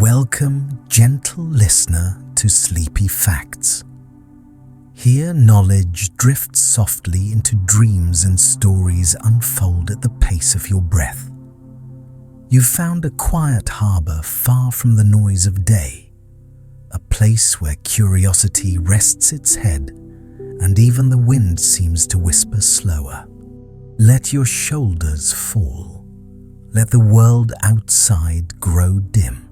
Welcome, gentle listener, to Sleepy Facts. Here knowledge drifts softly into dreams and stories unfold at the pace of your breath. You've found a quiet harbour far from the noise of day, a place where curiosity rests its head and even the wind seems to whisper slower. Let your shoulders fall. Let the world outside grow dim.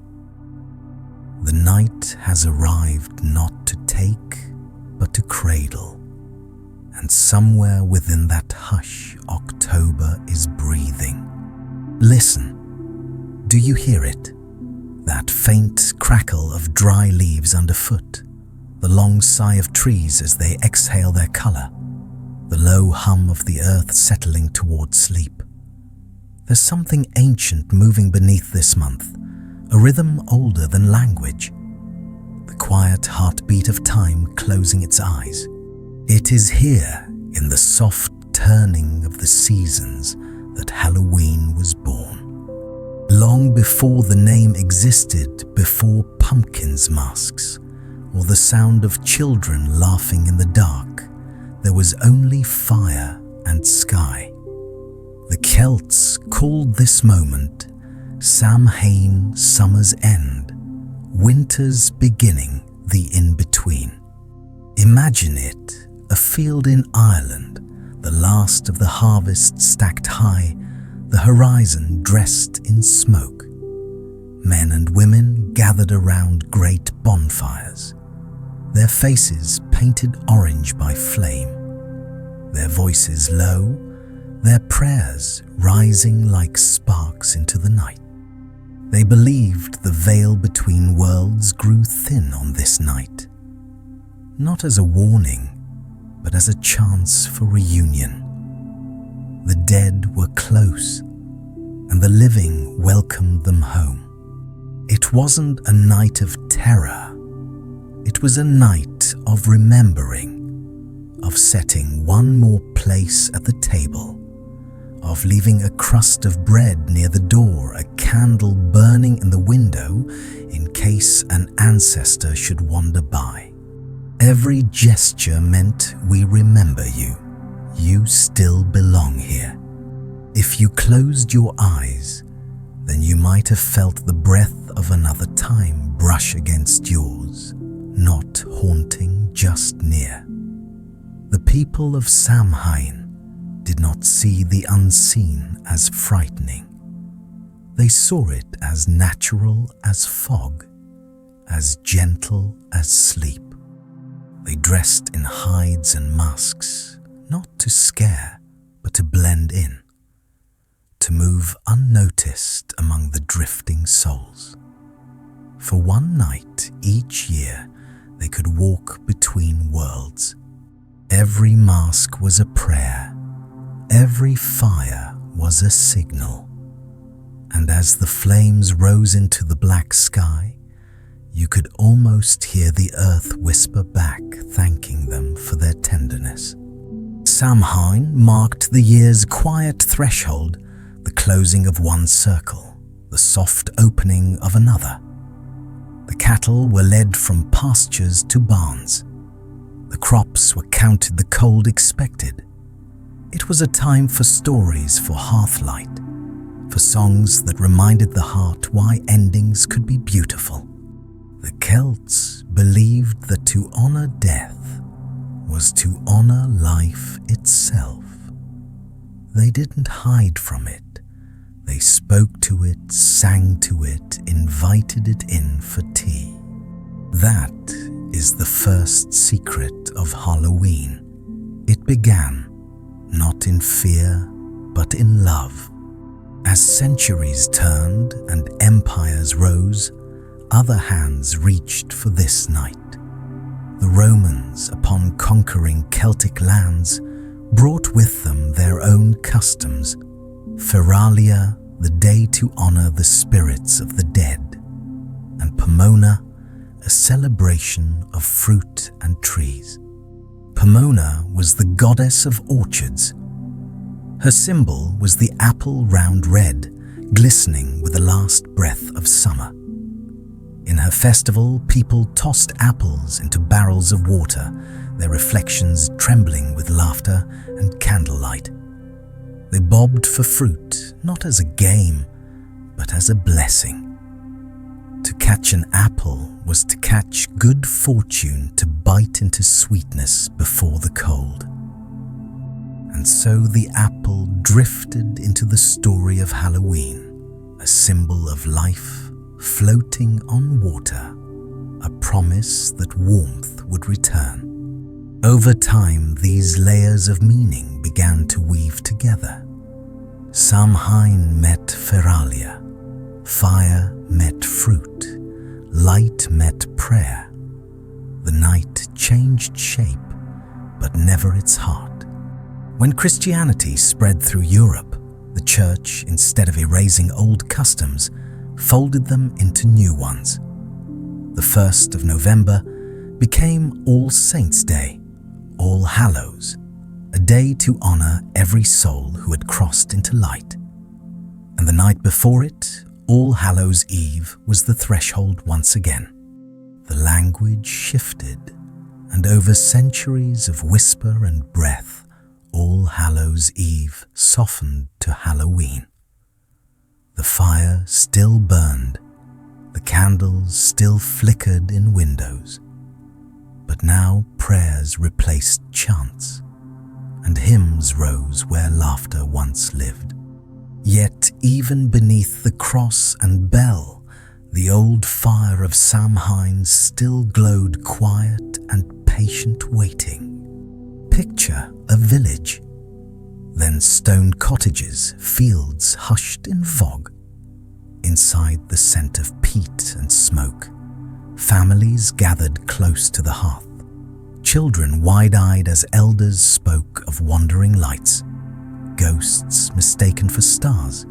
The night has arrived not to take, but to cradle. And somewhere within that hush, October is breathing. Listen. Do you hear it? That faint crackle of dry leaves underfoot, the long sigh of trees as they exhale their color, the low hum of the earth settling toward sleep. There's something ancient moving beneath this month, a rhythm older than language, the quiet heartbeat of time closing its eyes. It is here, in the soft turning of the seasons, that Halloween was born. Long before the name existed, before pumpkins' masks, or the sound of children laughing in the dark, there was only fire and sky. The Celts called this moment Samhain, summer's end, winter's beginning, the in-between. Imagine it, a field in Ireland, the last of the harvest stacked high, the horizon dressed in smoke. Men and women gathered around great bonfires, their faces painted orange by flame, their voices low, their prayers rising like sparks into the night. They believed the veil between worlds grew thin on this night, not as a warning, but as a chance for reunion. The dead were close, and the living welcomed them home. It wasn't a night of terror. It was a night of remembering, of setting one more place at the table, of leaving a crust of bread near the door, a candle burning in the window in case an ancestor should wander by. Every gesture meant we remember you. You still belong here. If you closed your eyes, then you might have felt the breath of another time brush against yours, not haunting, just near. The people of Samhain did not see the unseen as frightening. They saw it as natural as fog, as gentle as sleep. They dressed in hides and masks, not to scare, but to blend in, to move unnoticed among the drifting souls. For one night each year, they could walk between worlds. Every mask was a prayer. Every fire was a signal, and as the flames rose into the black sky, you could almost hear the earth whisper back, thanking them for their tenderness. Samhain marked the year's quiet threshold, the closing of one circle, the soft opening of another. The cattle were led from pastures to barns. The crops were counted, the cold expected. It was a time for stories, for hearthlight, for songs that reminded the heart why endings could be beautiful. The Celts believed that to honor death was to honor life itself. They didn't hide from it. They spoke to it, sang to it, invited it in for tea. That is the first secret of Halloween. It began not in fear, but in love. As centuries turned and empires rose, other hands reached for this night. The Romans, upon conquering Celtic lands, brought with them their own customs. Feralia, the day to honor the spirits of the dead, and Pomona, a celebration of fruit and trees. Pomona was the goddess of orchards. Her symbol was the apple round red, glistening with the last breath of summer. In her festival, people tossed apples into barrels of water, their reflections trembling with laughter and candlelight. They bobbed for fruit, not as a game, but as a blessing. To catch an apple was to catch good fortune, to bite into sweetness before the cold. And so the apple drifted into the story of Halloween, a symbol of life floating on water, a promise that warmth would return. Over time, these layers of meaning began to weave together. Samhain met Feralia, fire met fruit, light met prayer. The night changed shape, but never its heart. When Christianity spread through Europe, the Church, instead of erasing old customs, folded them into new ones. The 1st of November became All Saints' Day, All Hallows, a day to honor every soul who had crossed into light. And the night before it, All Hallows' Eve, was the threshold once again. The language shifted, and over centuries of whisper and breath, All Hallows' Eve softened to Halloween. The fire still burned, the candles still flickered in windows, but now prayers replaced chants, and hymns rose where laughter once lived. Yet even beneath the cross and bell, the old fire of Samhain still glowed quiet and patient waiting. Picture a village, then stone cottages, fields hushed in fog. Inside the scent of peat and smoke, families gathered close to the hearth. Children wide-eyed as elders spoke of wandering lights, ghosts mistaken for stars,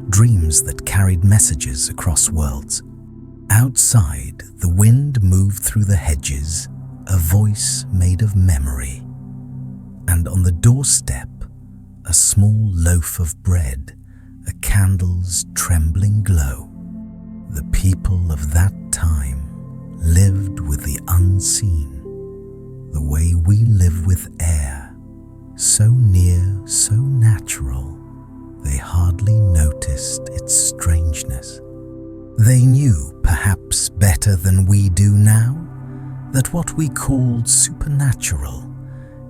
dreams that carried messages across worlds. Outside, the wind moved through the hedges, a voice made of memory. And on the doorstep, a small loaf of bread, a candle's trembling glow. The people of that time lived with the unseen, the way we live with air, so near, so natural, they hardly noticed its strangeness. They knew, perhaps better than we do now, that what we called supernatural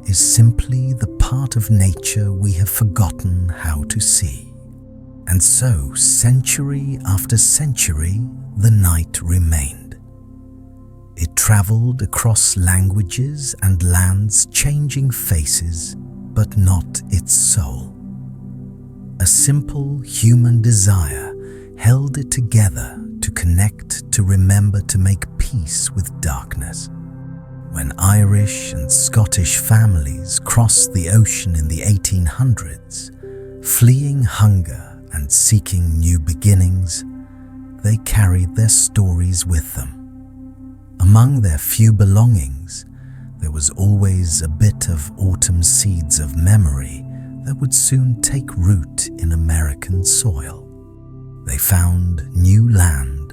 is simply the part of nature we have forgotten how to see. And so, century after century, the night remained. It traveled across languages and lands, changing faces, but not its soul. A simple human desire held it together to connect, to remember, to make peace with darkness. When Irish and Scottish families crossed the ocean in the 1800s, fleeing hunger and seeking new beginnings, they carried their stories with them. Among their few belongings, there was always a bit of autumn seeds of memory that would soon take root in American soil. They found new land,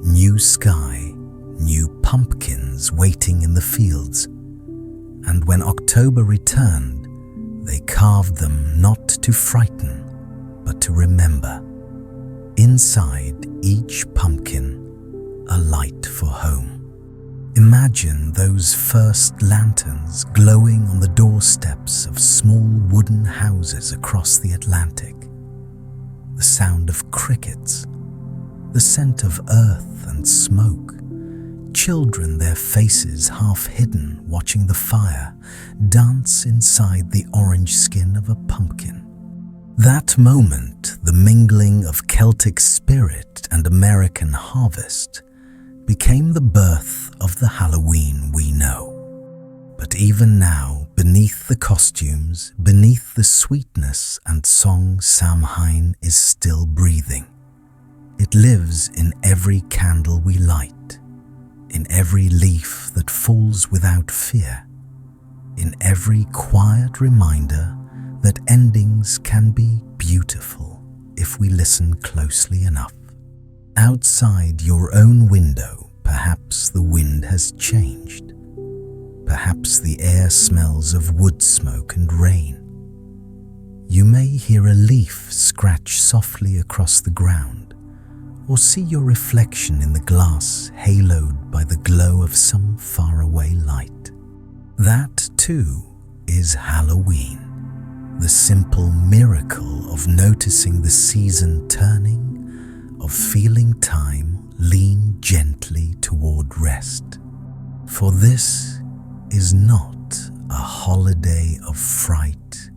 new sky, new pumpkins waiting in the fields, and when October returned, they carved them not to frighten, but to remember. Inside each pumpkin, a light for home. Imagine those first lanterns glowing on the doorsteps of small wooden houses across the Atlantic. The sound of crickets, the scent of earth and smoke, children, their faces half hidden, watching the fire dance inside the orange skin of a pumpkin. That moment, the mingling of Celtic spirit and American harvest, became the birth of the Halloween we know. But even now, beneath the costumes, beneath the sweetness and song, Samhain is still breathing. It lives in every candle we light, in every leaf that falls without fear, in every quiet reminder that endings can be beautiful if we listen closely enough. Outside your own window, perhaps the wind has changed. Perhaps the air smells of wood smoke and rain. You may hear a leaf scratch softly across the ground, or see your reflection in the glass haloed by the glow of some faraway light. That, too, is Halloween, the simple miracle of noticing the season turning, of feeling time lean gently toward rest. For this is not a holiday of fright,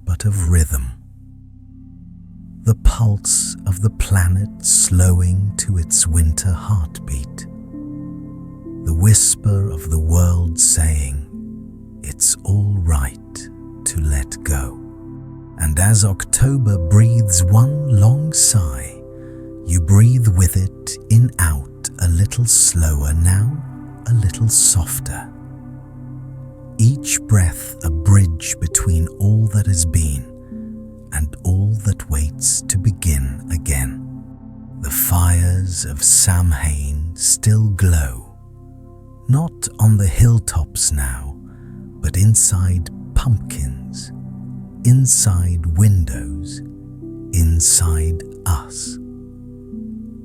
but of rhythm. The pulse of the planet slowing to its winter heartbeat. The whisper of the world saying, it's all right to let go. And as October breathes one long sigh, you breathe with it in out a little slower now, a little softer. Each breath a bridge between all that has been and all that waits to begin again. The fires of Samhain still glow, not on the hilltops now, but inside pumpkins, inside windows, inside us.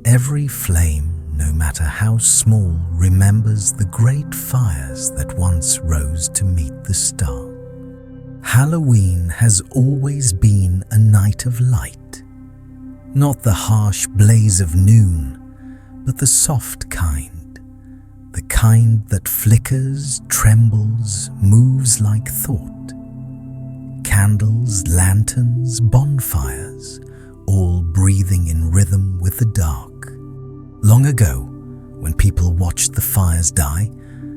Every flame, no matter how small, remembers the great fires that once rose to meet the star. Halloween has always been a night of light, not the harsh blaze of noon, but the soft kind, the kind that flickers, trembles, moves like thought. Candles, lanterns, bonfires, all breathing in rhythm with the dark. Long ago, when people watched the fires die,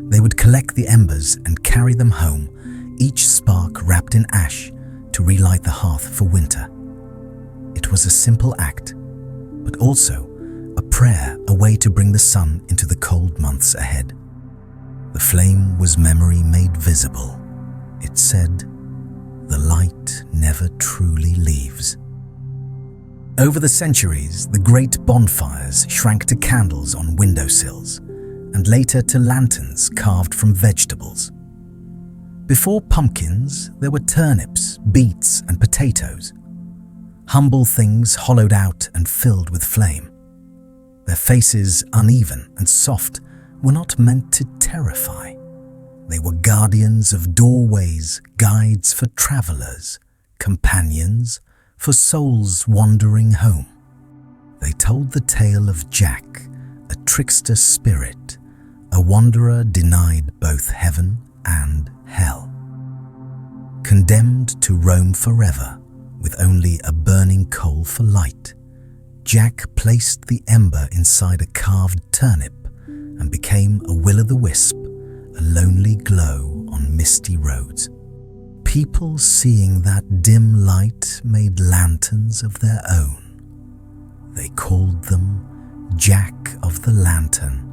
they would collect the embers and carry them home, each spark wrapped in ash, to relight the hearth for winter. It was a simple act, but also a prayer, a way to bring the sun into the cold months ahead. The flame was memory made visible. It said, the light never truly leaves. Over the centuries, the great bonfires shrank to candles on windowsills, and later to lanterns carved from vegetables. Before pumpkins, there were turnips, beets, and potatoes. Humble things hollowed out and filled with flame. Their faces, uneven and soft, were not meant to terrify. They were guardians of doorways, guides for travelers, companions for souls wandering home. They told the tale of Jack, a trickster spirit, a wanderer denied both heaven and hell. Condemned to roam forever, with only a burning coal for light, Jack placed the ember inside a carved turnip and became a will-o'-the-wisp, a lonely glow on misty roads. People seeing that dim light made lanterns of their own. They called them Jack of the Lantern,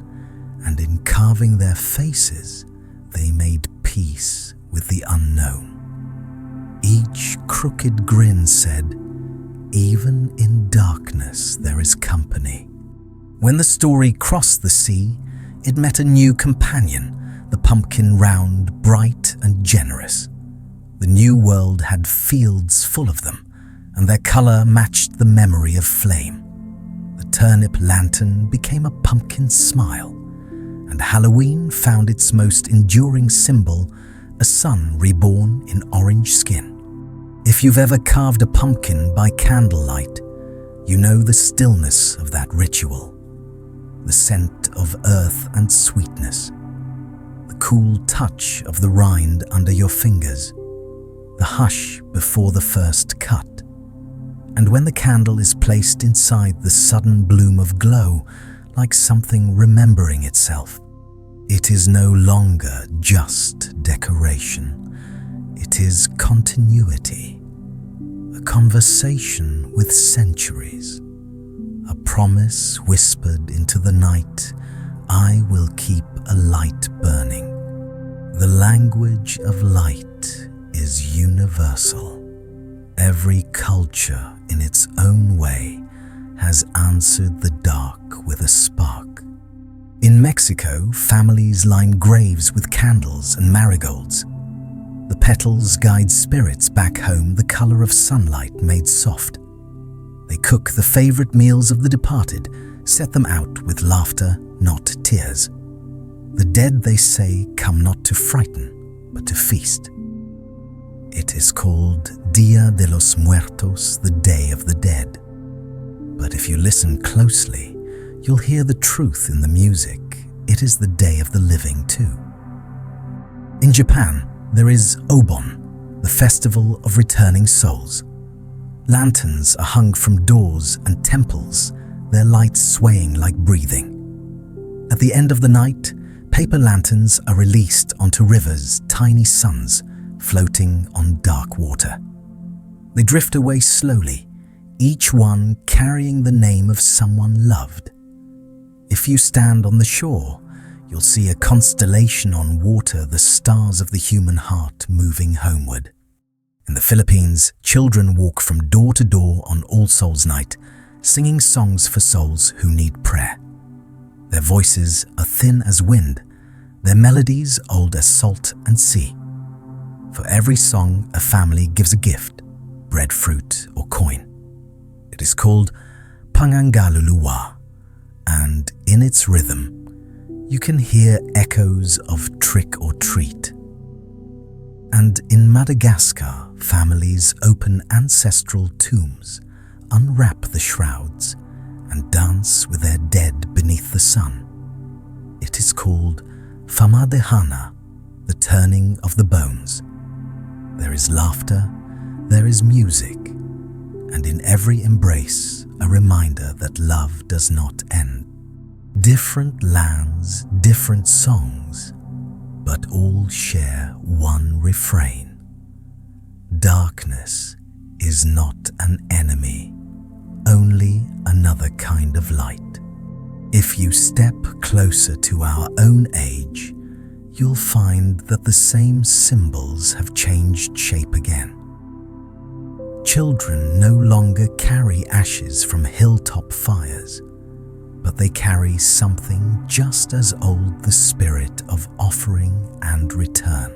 and in carving their faces, they made peace with the unknown. Each crooked grin said, even in darkness there is company. When the story crossed the sea, it met a new companion, the pumpkin round, bright and generous. The new world had fields full of them, and their color matched the memory of flame. The turnip lantern became a pumpkin smile, and Halloween found its most enduring symbol, a sun reborn in orange skin. If you've ever carved a pumpkin by candlelight, you know the stillness of that ritual, the scent of earth and sweetness, the cool touch of the rind under your fingers, the hush before the first cut. And when the candle is placed inside the sudden bloom of glow, like something remembering itself, it is no longer just decoration. It is continuity, a conversation with centuries, a promise whispered into the night, I will keep a light burning. The language of light is universal. Every culture in its own way has answered the dark with a spark. In Mexico, families line graves with candles and marigolds. The petals guide spirits back home the color of sunlight made soft. They cook the favorite meals of the departed, set them out with laughter, not tears. The dead, they say, come not to frighten, but to feast. It is called Dia de los Muertos, the Day of the Dead. But if you listen closely, you'll hear the truth in the music. It is the Day of the Living too. In Japan, there is Obon, the festival of returning souls. Lanterns are hung from doors and temples, their lights swaying like breathing. At the end of the night, paper lanterns are released onto rivers, tiny suns, floating on dark water. They drift away slowly, each one carrying the name of someone loved. If you stand on the shore, you'll see a constellation on water, the stars of the human heart moving homeward. In the Philippines, children walk from door to door on All Souls' Night, singing songs for souls who need prayer. Their voices are thin as wind, their melodies old as salt and sea. For every song, a family gives a gift, bread, fruit, or coin. It is called Pangangaluluwa, and in its rhythm, you can hear echoes of trick or treat. And in Madagascar, families open ancestral tombs, unwrap the shrouds, and dance with their dead beneath the sun. It is called Famadehana, the turning of the bones. There is laughter, there is music, and in every embrace, a reminder that love does not end. Different lands, different songs, but all share one refrain. Darkness is not an enemy, only another kind of light. If you step closer to our own age, you'll find that the same symbols have changed shape again. Children no longer carry ashes from hilltop fires, but they carry something just as old, the spirit of offering and return.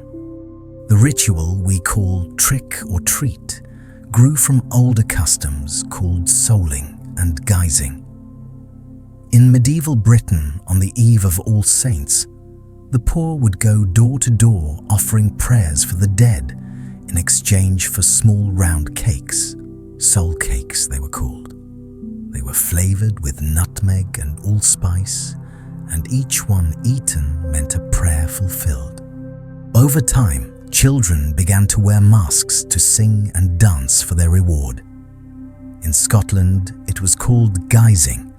The ritual we call trick or treat grew from older customs called souling and guising. In medieval Britain, on the eve of All Saints, the poor would go door to door offering prayers for the dead in exchange for small round cakes. Soul cakes they were called. They were flavored with nutmeg and allspice, and each one eaten meant a prayer fulfilled. Over time, children began to wear masks to sing and dance for their reward. In Scotland, it was called guising,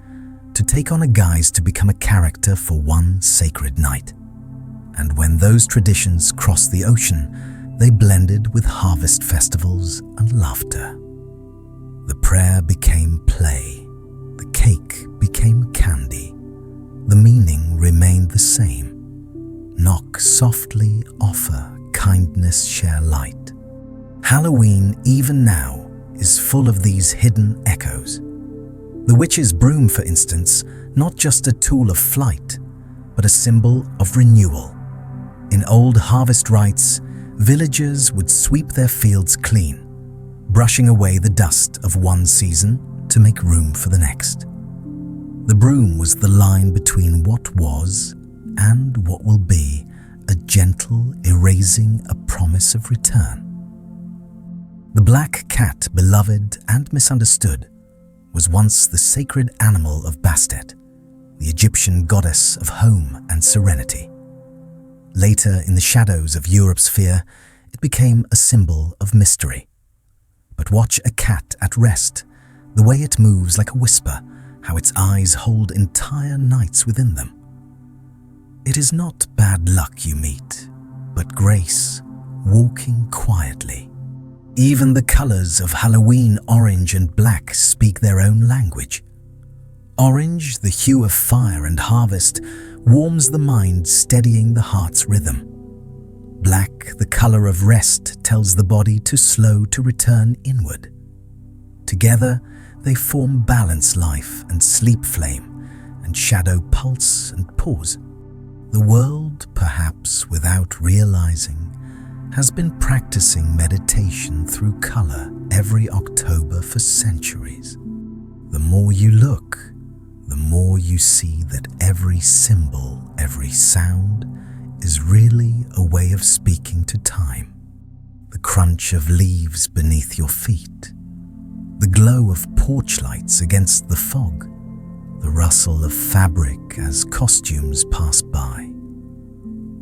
to take on a guise to become a character for one sacred night. And when those traditions crossed the ocean, they blended with harvest festivals and laughter. The prayer became play, the cake became candy. The meaning remained the same. Knock softly, offer, kindness, share light. Halloween, even now, is full of these hidden echoes. The witch's broom, for instance, not just a tool of flight, but a symbol of renewal. In old harvest rites, villagers would sweep their fields clean, brushing away the dust of one season to make room for the next. The broom was the line between what was and what will be, a gentle erasing a promise of return. The black cat, beloved and misunderstood, was once the sacred animal of Bastet, the Egyptian goddess of home and serenity. Later, in the shadows of Europe's fear, it became a symbol of mystery. But watch a cat at rest, the way it moves like a whisper, how its eyes hold entire nights within them. It is not bad luck you meet, but grace, walking quietly. Even the colors of Halloween, orange and black, speak their own language. Orange, the hue of fire and harvest, warms the mind, steadying the heart's rhythm. Black, the color of rest, tells the body to slow, to return inward. Together, they form balance life and sleep flame, and shadow pulse and pause. The world, perhaps without realizing, has been practicing meditation through color every October for centuries. The more you look, the more you see that every symbol, every sound, is really a way of speaking to time. The crunch of leaves beneath your feet, the glow of porch lights against the fog, the rustle of fabric as costumes pass by.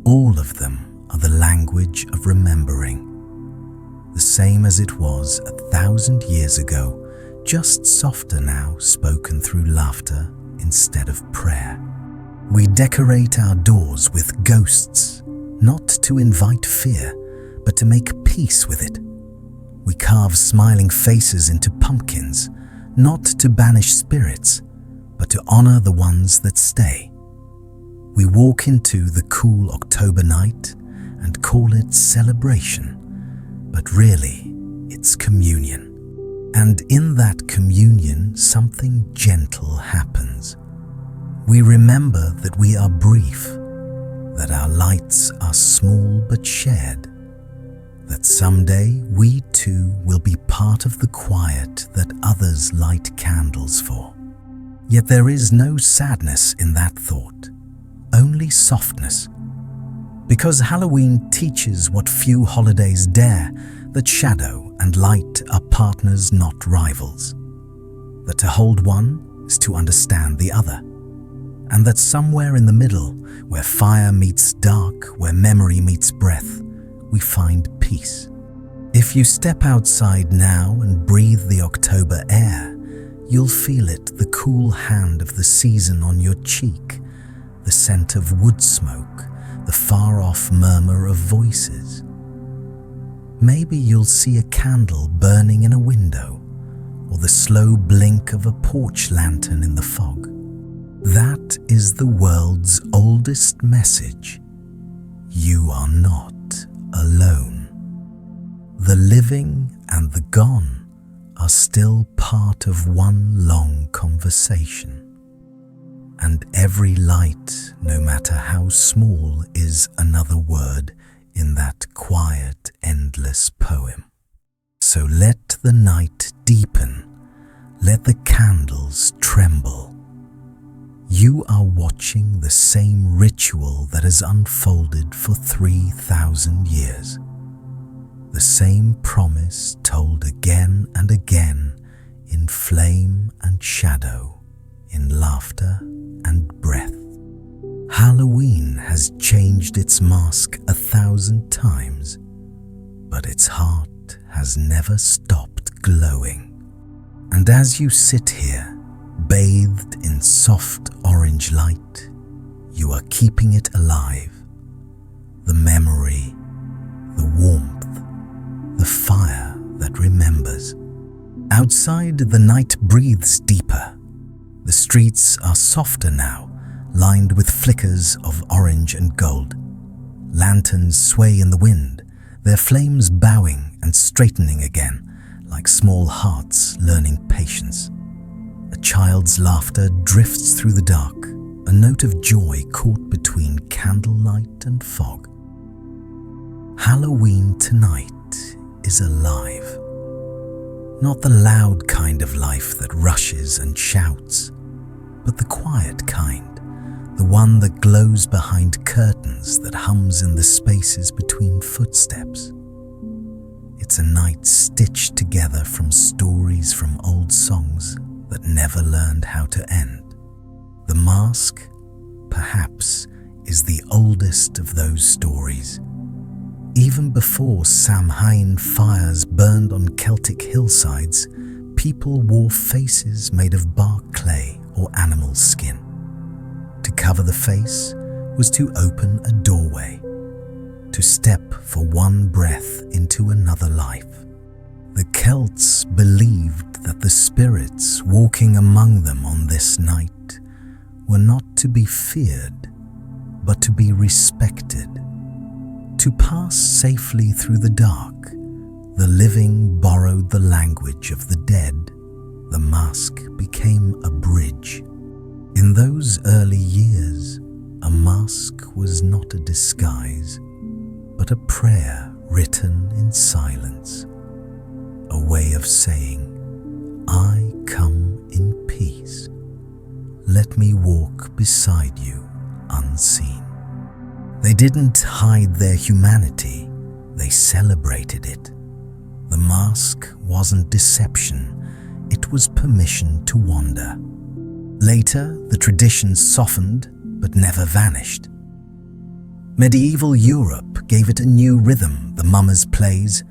All of them are the language of remembering, the same as it was 1,000 years ago, just softer now, spoken through laughter instead of prayer. We decorate our doors with ghosts, not to invite fear, but to make peace with it. We carve smiling faces into pumpkins, not to banish spirits, but to honor the ones that stay. We walk into the cool October night and call it celebration, but really it's communion. And in that communion, something gentle happens. We remember that we are brief, that our lights are small but shared, that someday we too will be part of the quiet that others light candles for. Yet there is no sadness in that thought, only softness. Because Halloween teaches what few holidays dare, that shadow and light are partners, not rivals. That to hold one is to understand the other. And that somewhere in the middle, where fire meets dark, where memory meets breath, we find peace. If you step outside now and breathe the October air, you'll feel it, the cool hand of the season on your cheek, the scent of wood smoke, the far-off murmur of voices. Maybe you'll see a candle burning in a window, or the slow blink of a porch lantern in the fog. That is the world's oldest message. You are not alone. The living and the gone are still part of one long conversation. And every light, no matter how small, is another word in that quiet, endless poem. So let the night deepen, let the candles tremble. You are watching the same ritual that has unfolded for 3,000 years. The same promise told again and again in flame and shadow, in laughter and breath. Halloween has changed its mask 1,000 times, but its heart has never stopped glowing. And as you sit here, bathed in soft orange light, you are keeping it alive. The memory, the warmth, the fire that remembers. Outside, the night breathes deeper. The streets are softer now, lined with flickers of orange and gold. Lanterns sway in the wind, their flames bowing and straightening again, like small hearts learning patience. A child's laughter drifts through the dark, a note of joy caught between candlelight and fog. Halloween tonight is alive. Not the loud kind of life that rushes and shouts, but the quiet kind, the one that glows behind curtains, that hums in the spaces between footsteps. It's a night stitched together from stories from old songs that never learned how to end. The mask, perhaps, is the oldest of those stories. Even before Samhain fires burned on Celtic hillsides, people wore faces made of bark clay or animal skin. To cover the face was to open a doorway, to step for one breath into another life. The Celts believed that the spirits walking among them on this night were not to be feared, but to be respected. To pass safely through the dark, the living borrowed the language of the dead. The the mask became a bridge. In those early years, a mask was not a disguise, but a prayer written in silence, a way of saying, "I come in peace. Let me walk beside you unseen." They didn't hide their humanity, they celebrated it. The mask wasn't deception, it was permission to wander. Later, the tradition softened but never vanished. Medieval Europe gave it a new rhythm, the mummers' plays,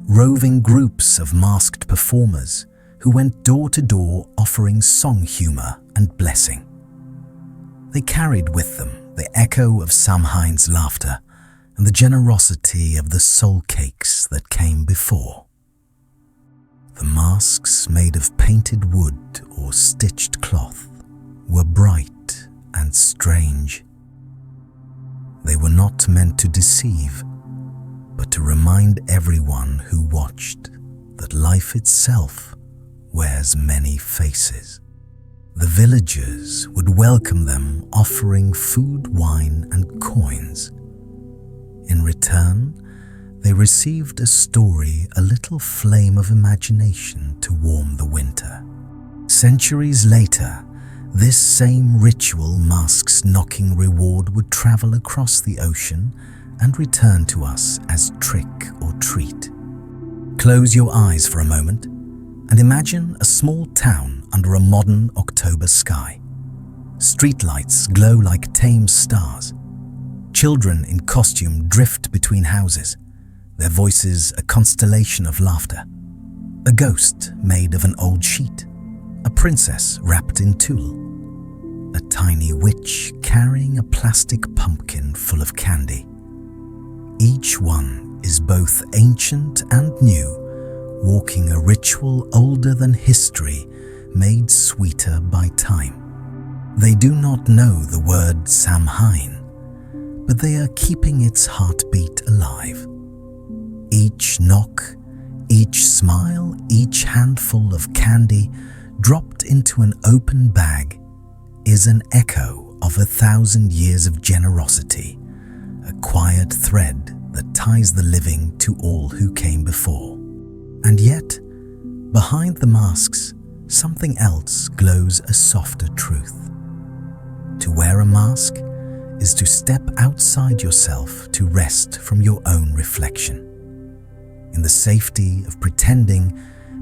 roving groups of masked performers who went door to door offering song humor and blessing. They carried with them the echo of Samhain's laughter and the generosity of the soul cakes that came before. The masks made of painted wood or stitched cloth were bright and strange. They were not meant to deceive, but to remind everyone who watched that life itself wears many faces. The villagers would welcome them, offering food, wine, and coins. In return, they received a story, a little flame of imagination to warm the winter. Centuries later, this same ritual mask's knocking reward would travel across the ocean and return to us as trick or treat. Close your eyes for a moment and imagine a small town under a modern October sky. Streetlights glow like tame stars. Children in costume drift between houses, their voices a constellation of laughter. A ghost made of an old sheet, a princess wrapped in tulle, a tiny witch carrying a plastic pumpkin full of candy. Each one is both ancient and new, walking a ritual older than history, made sweeter by time. They do not know the word Samhain, but they are keeping its heartbeat alive. Each knock, each smile, each handful of candy dropped into an open bag is an echo of 1,000 years of generosity, a quiet thread that ties the living to all who came before. And yet, behind the masks, something else glows a softer truth. To wear a mask is to step outside yourself to rest from your own reflection. In the safety of pretending,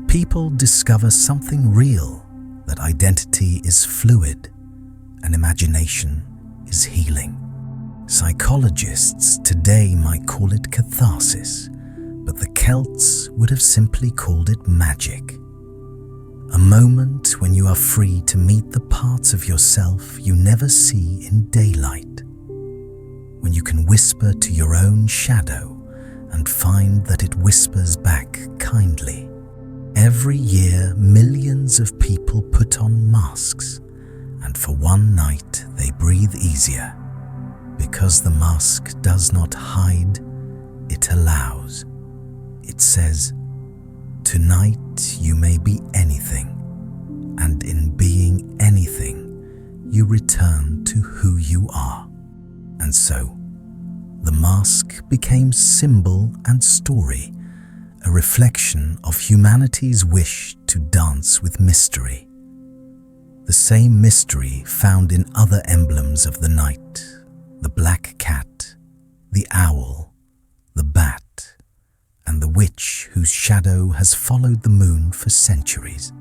people discover something real, that identity is fluid and imagination is healing. Psychologists today might call it catharsis, but the Celts would have simply called it magic. A moment when you are free to meet the parts of yourself you never see in daylight. When you can whisper to your own shadow and find that it whispers back kindly. Every year, millions of people put on masks, and for one night they breathe easier, because the mask does not hide, it allows. It says, "Tonight you may be anything, and in being anything, you return to who you are." And so, the mask became symbol and story, a reflection of humanity's wish to dance with mystery. The same mystery found in other emblems of the night, the black cat, the owl, the bat, and the witch whose shadow has followed the moon for centuries.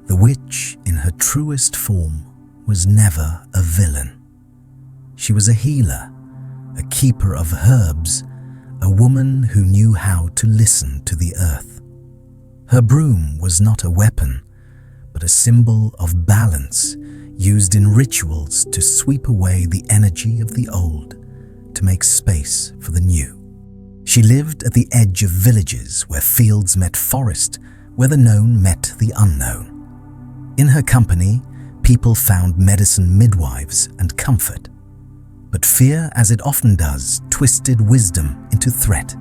The witch, in her truest form, was never a villain. She was a healer, a keeper of herbs, a woman who knew how to listen to the earth. Her broom was not a weapon, but a symbol of balance used in rituals to sweep away the energy of the old, to make space for the new. She lived at the edge of villages where fields met forest, where the known met the unknown. In her company, people found medicine midwives and comfort. But fear, as it often does, twisted wisdom into threat.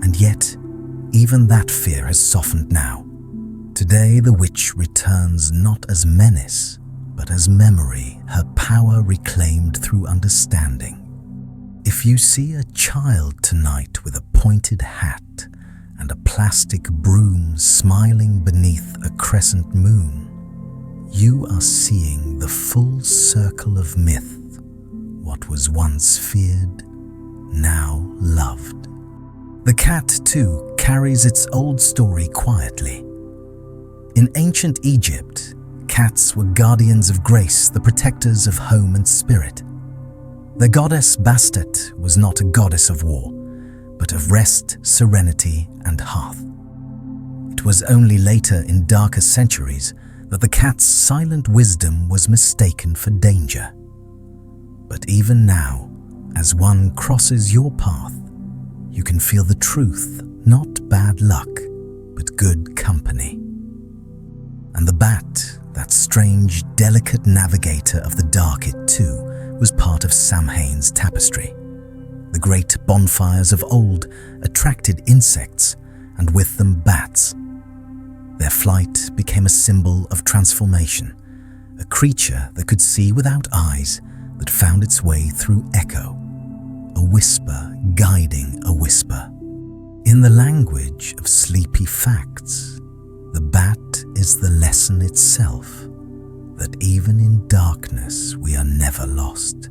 And yet, even that fear has softened now. Today the witch returns not as menace, but as memory, her power reclaimed through understanding. If you see a child tonight with a pointed hat and a plastic broom smiling beneath a crescent moon, you are seeing the full circle of myth. What was once feared, now loved. The cat, too, carries its old story quietly. In ancient Egypt, cats were guardians of grace, the protectors of home and spirit. Their goddess Bastet was not a goddess of war, but of rest, serenity, and hearth. It was only later in darker centuries that the cat's silent wisdom was mistaken for danger. But even now, as one crosses your path, you can feel the truth, not bad luck, but good company. And the bat, that strange, delicate navigator of the dark, it too was part of Samhain's tapestry. The great bonfires of old attracted insects, and with them bats. Their flight became a symbol of transformation, a creature that could see without eyes, that found its way through echo, a whisper guiding a whisper. In the language of sleepy facts, the bat is the lesson itself, that even in darkness we are never lost.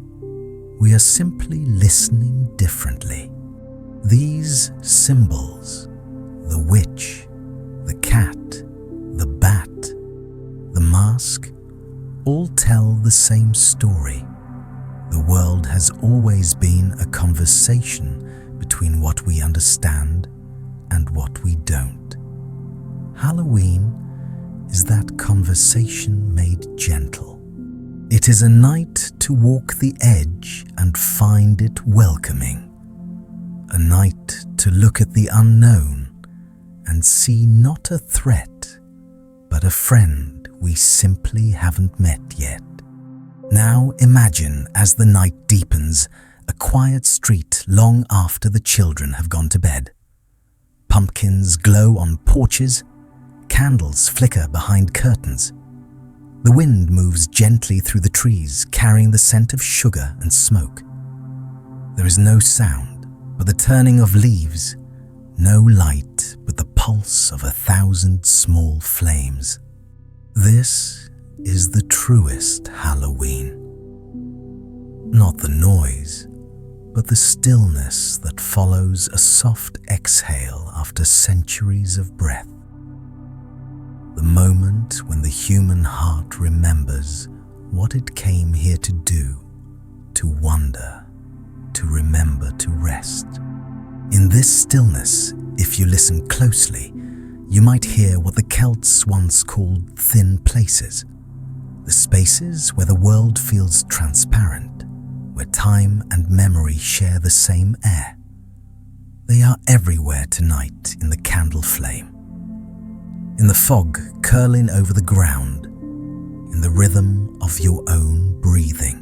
We are simply listening differently. These symbols, the witch, the cat, the bat, the mask, all tell the same story. The world has always been a conversation between what we understand and what we don't. Halloween is that conversation made gentle. It is a night to walk the edge and find it welcoming. A night to look at the unknown and see not a threat, but a friend we simply haven't met yet. Now imagine, as the night deepens, a quiet street long after the children have gone to bed. Pumpkins glow on porches, candles flicker behind curtains. The wind moves gently through the trees, carrying the scent of sugar and smoke. There is no sound but the turning of leaves, no light but the pulse of 1,000 small flames. This is the truest Halloween. Not the noise, but the stillness that follows a soft exhale after centuries of breath. The moment when the human heart remembers what it came here to do, to wonder, to remember, to rest. In this stillness, if you listen closely, you might hear what the Celts once called thin places, the spaces where the world feels transparent, where time and memory share the same air. They are everywhere tonight in the candle flame, in the fog curling over the ground, in the rhythm of your own breathing.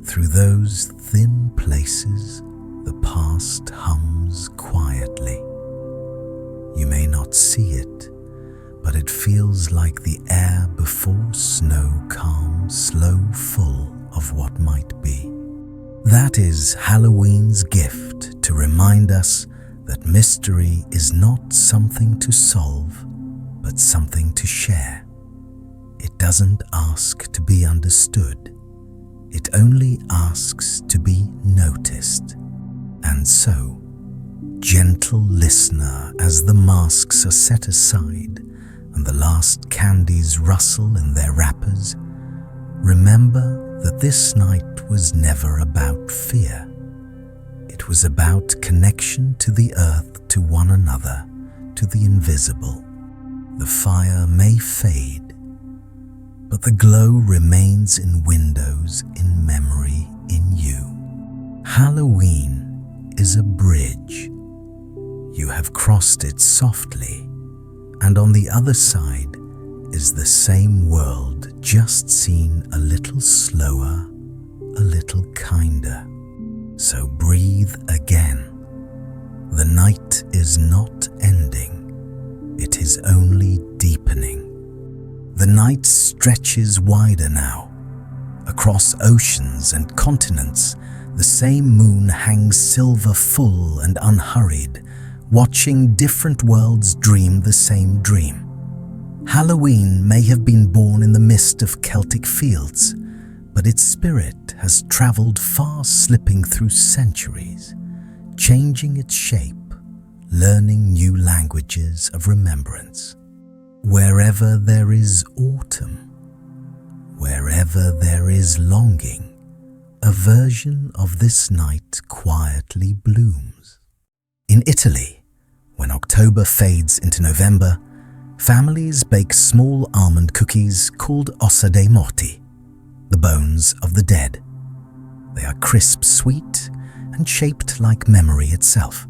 Through those thin places, the past hums quietly. You may not see it, but it feels like the air before snow calms, slow full of what might be. That is Halloween's gift to remind us that mystery is not something to solve, but something to share. It doesn't ask to be understood. It only asks to be noticed. And so, gentle listener, as the masks are set aside and the last candies rustle in their wrappers, remember that this night was never about fear. It was about connection to the earth, to one another, to the invisible. The fire may fade, but the glow remains in windows, in memory, in you. Halloween is a bridge. You have crossed it softly, and on the other side is the same world, just seen a little slower, a little kinder. So breathe again. The night is not ending. it is only deepening. The night stretches wider now. Across oceans and continents, the same moon hangs silver full and unhurried, watching different worlds dream the same dream. Halloween may have been born in the mist of Celtic fields, but its spirit has traveled far, slipping through centuries, changing its shape, learning new languages of remembrance. Wherever there is autumn, wherever there is longing, a version of this night quietly blooms. In Italy, when October fades into November, families bake small almond cookies called ossa dei morti, the bones of the dead. They are crisp, sweet, and shaped like memory itself.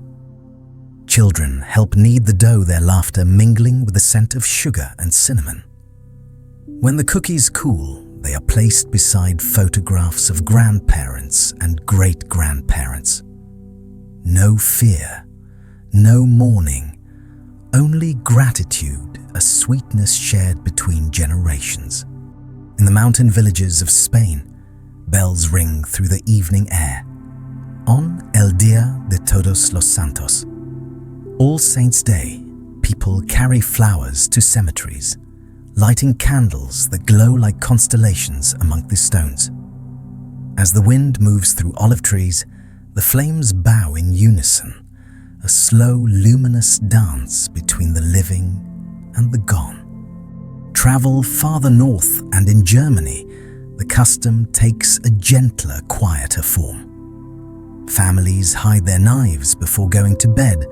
Children help knead the dough, their laughter mingling with the scent of sugar and cinnamon. When the cookies cool, they are placed beside photographs of grandparents and great-grandparents. No fear, no mourning, only gratitude, a sweetness shared between generations. In the mountain villages of Spain, bells ring through the evening air. On El Día de Todos los Santos, All Saints' Day, people carry flowers to cemeteries, lighting candles that glow like constellations among the stones. As the wind moves through olive trees, the flames bow in unison, a slow, luminous dance between the living and the gone. Travel farther north, and in Germany, the custom takes a gentler, quieter form. Families hide their knives before going to bed,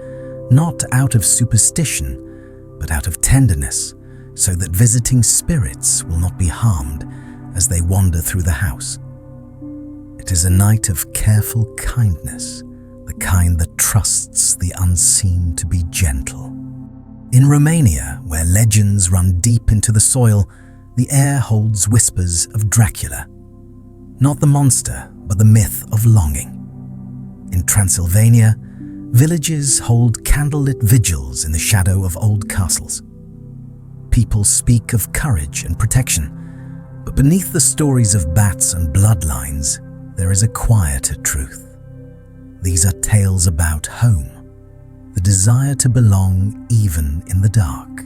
not out of superstition, but out of tenderness, so that visiting spirits will not be harmed as they wander through the house. It is a night of careful kindness, the kind that trusts the unseen to be gentle. In Romania, where legends run deep into the soil, the air holds whispers of Dracula. Not the monster, but the myth of longing. In Transylvania, villages hold candlelit vigils in the shadow of old castles. People speak of courage and protection, but beneath the stories of bats and bloodlines, there is a quieter truth. These are tales about home, the desire to belong even in the dark.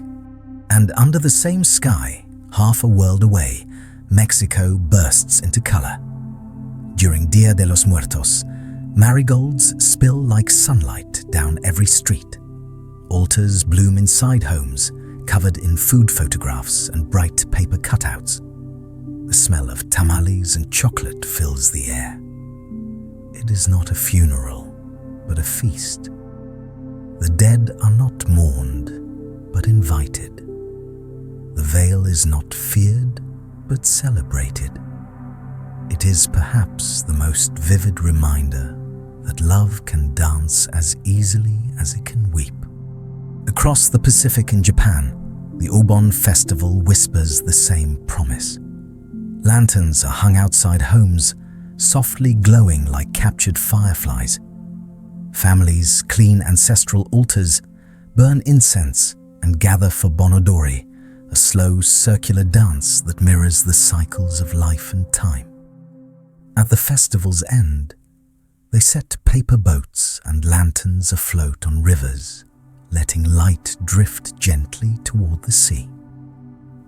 And under the same sky, half a world away, Mexico bursts into color. During Dia de los Muertos, marigolds spill like sunlight down every street. Altars bloom inside homes, covered in food photographs and bright paper cutouts. The smell of tamales and chocolate fills the air. It is not a funeral, but a feast. The dead are not mourned, but invited. The veil is not feared, but celebrated. It is perhaps the most vivid reminder that love can dance as easily as it can weep. Across the Pacific in Japan, the Obon festival whispers the same promise. Lanterns are hung outside homes, softly glowing like captured fireflies. Families clean ancestral altars, burn incense, and gather for Bonodori, a slow circular dance that mirrors the cycles of life and time. At the festival's end, they set paper boats and lanterns afloat on rivers, letting light drift gently toward the sea.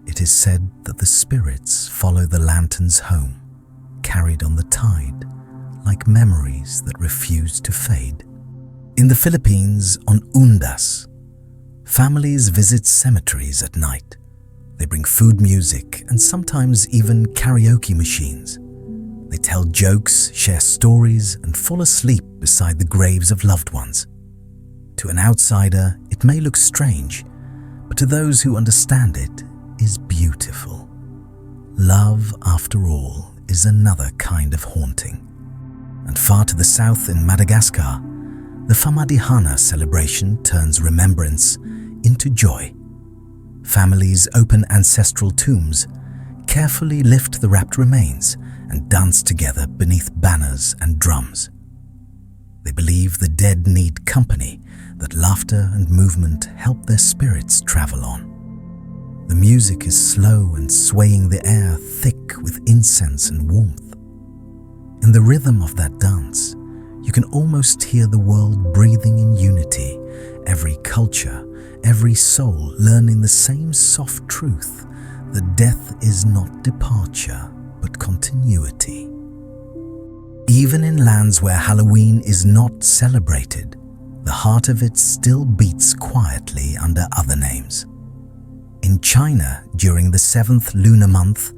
It is said that the spirits follow the lanterns home, carried on the tide, like memories that refuse to fade. In the Philippines, on Undas, families visit cemeteries at night. They bring food, music, and sometimes even karaoke machines. They tell jokes, share stories, and fall asleep beside the graves of loved ones. To an outsider, it may look strange, but to those who understand it, is beautiful. Love, after all, is another kind of haunting. And far to the south in Madagascar, the Famadihana celebration turns remembrance into joy. Families open ancestral tombs, carefully lift the wrapped remains, and dance together beneath banners and drums. They believe the dead need company, that laughter and movement help their spirits travel on. The music is slow and swaying the air thick with incense and warmth. In the rhythm of that dance, you can almost hear the world breathing in unity, every culture, every soul learning the same soft truth that death is not departure, but continuity. Even in lands where Halloween is not celebrated, the heart of it still beats quietly under other names. In China, during the 7th lunar month,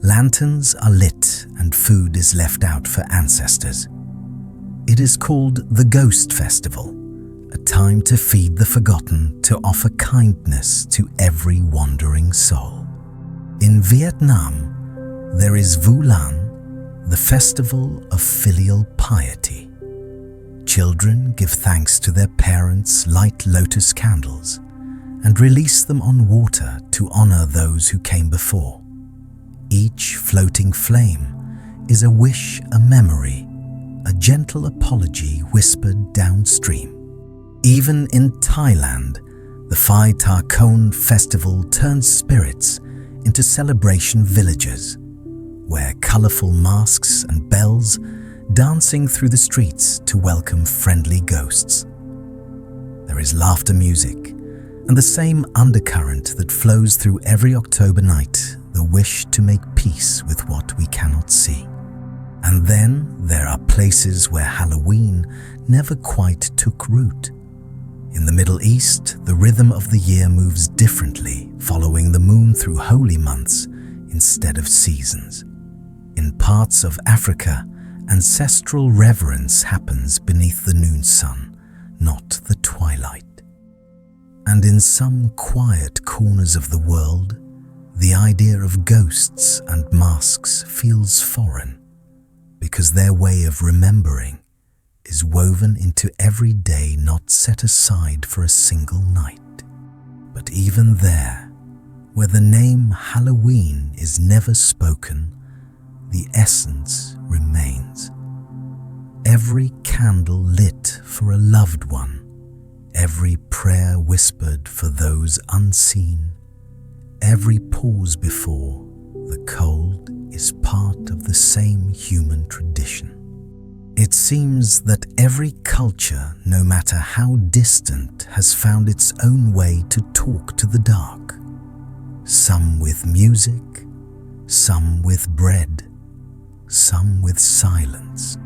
lanterns are lit and food is left out for ancestors. It is called the Ghost Festival, a time to feed the forgotten, to offer kindness to every wandering soul. In Vietnam, there is Vu Lan, the festival of filial piety. Children give thanks to their parents, light lotus candles, and release them on water to honor those who came before. Each floating flame is a wish, a memory, a gentle apology whispered downstream. Even in Thailand, the Phai Ta Khon festival turns spirits into celebration villages, where colorful masks and bells dancing through the streets to welcome friendly ghosts. There is laughter music and the same undercurrent that flows through every October night, the wish to make peace with what we cannot see. And then there are places where Halloween never quite took root. In the Middle East, the rhythm of the year moves differently, following the moon through holy months instead of seasons. In parts of Africa, ancestral reverence happens beneath the noon sun, not the twilight. And in some quiet corners of the world, the idea of ghosts and masks feels foreign, because their way of remembering is woven into every day not set aside for a single night. But even there, where the name Halloween is never spoken, the essence remains. Every candle lit for a loved one, every prayer whispered for those unseen, every pause before the cold is part of the same human tradition. It seems that every culture, no matter how distant, has found its own way to talk to the dark. Some with music, some with bread, some with silence,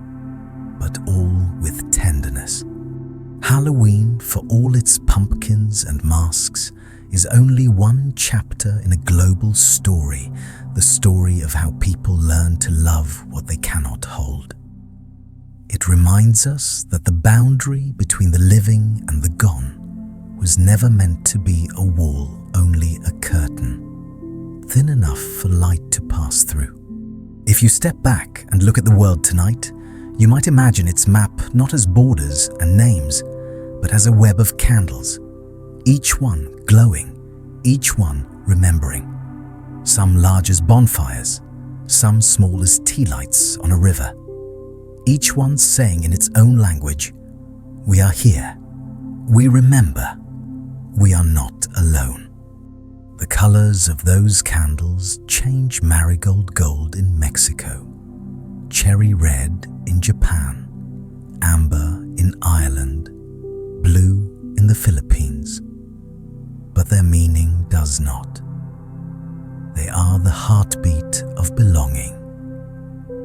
but all with tenderness. Halloween, for all its pumpkins and masks, is only one chapter in a global story, the story of how people learn to love what they cannot hold. It reminds us that the boundary between the living and the gone was never meant to be a wall, only a curtain, thin enough for light to pass through. If you step back and look at the world tonight, you might imagine its map not as borders and names, but as a web of candles, each one glowing, each one remembering. Some large as bonfires, some small as tea lights on a river. Each one saying in its own language, "We are here, we remember, we are not alone." The colors of those candles change: marigold gold in Mexico, cherry red in Japan, amber in Ireland, blue in the Philippines. But their meaning does not. They are the heartbeat of belonging,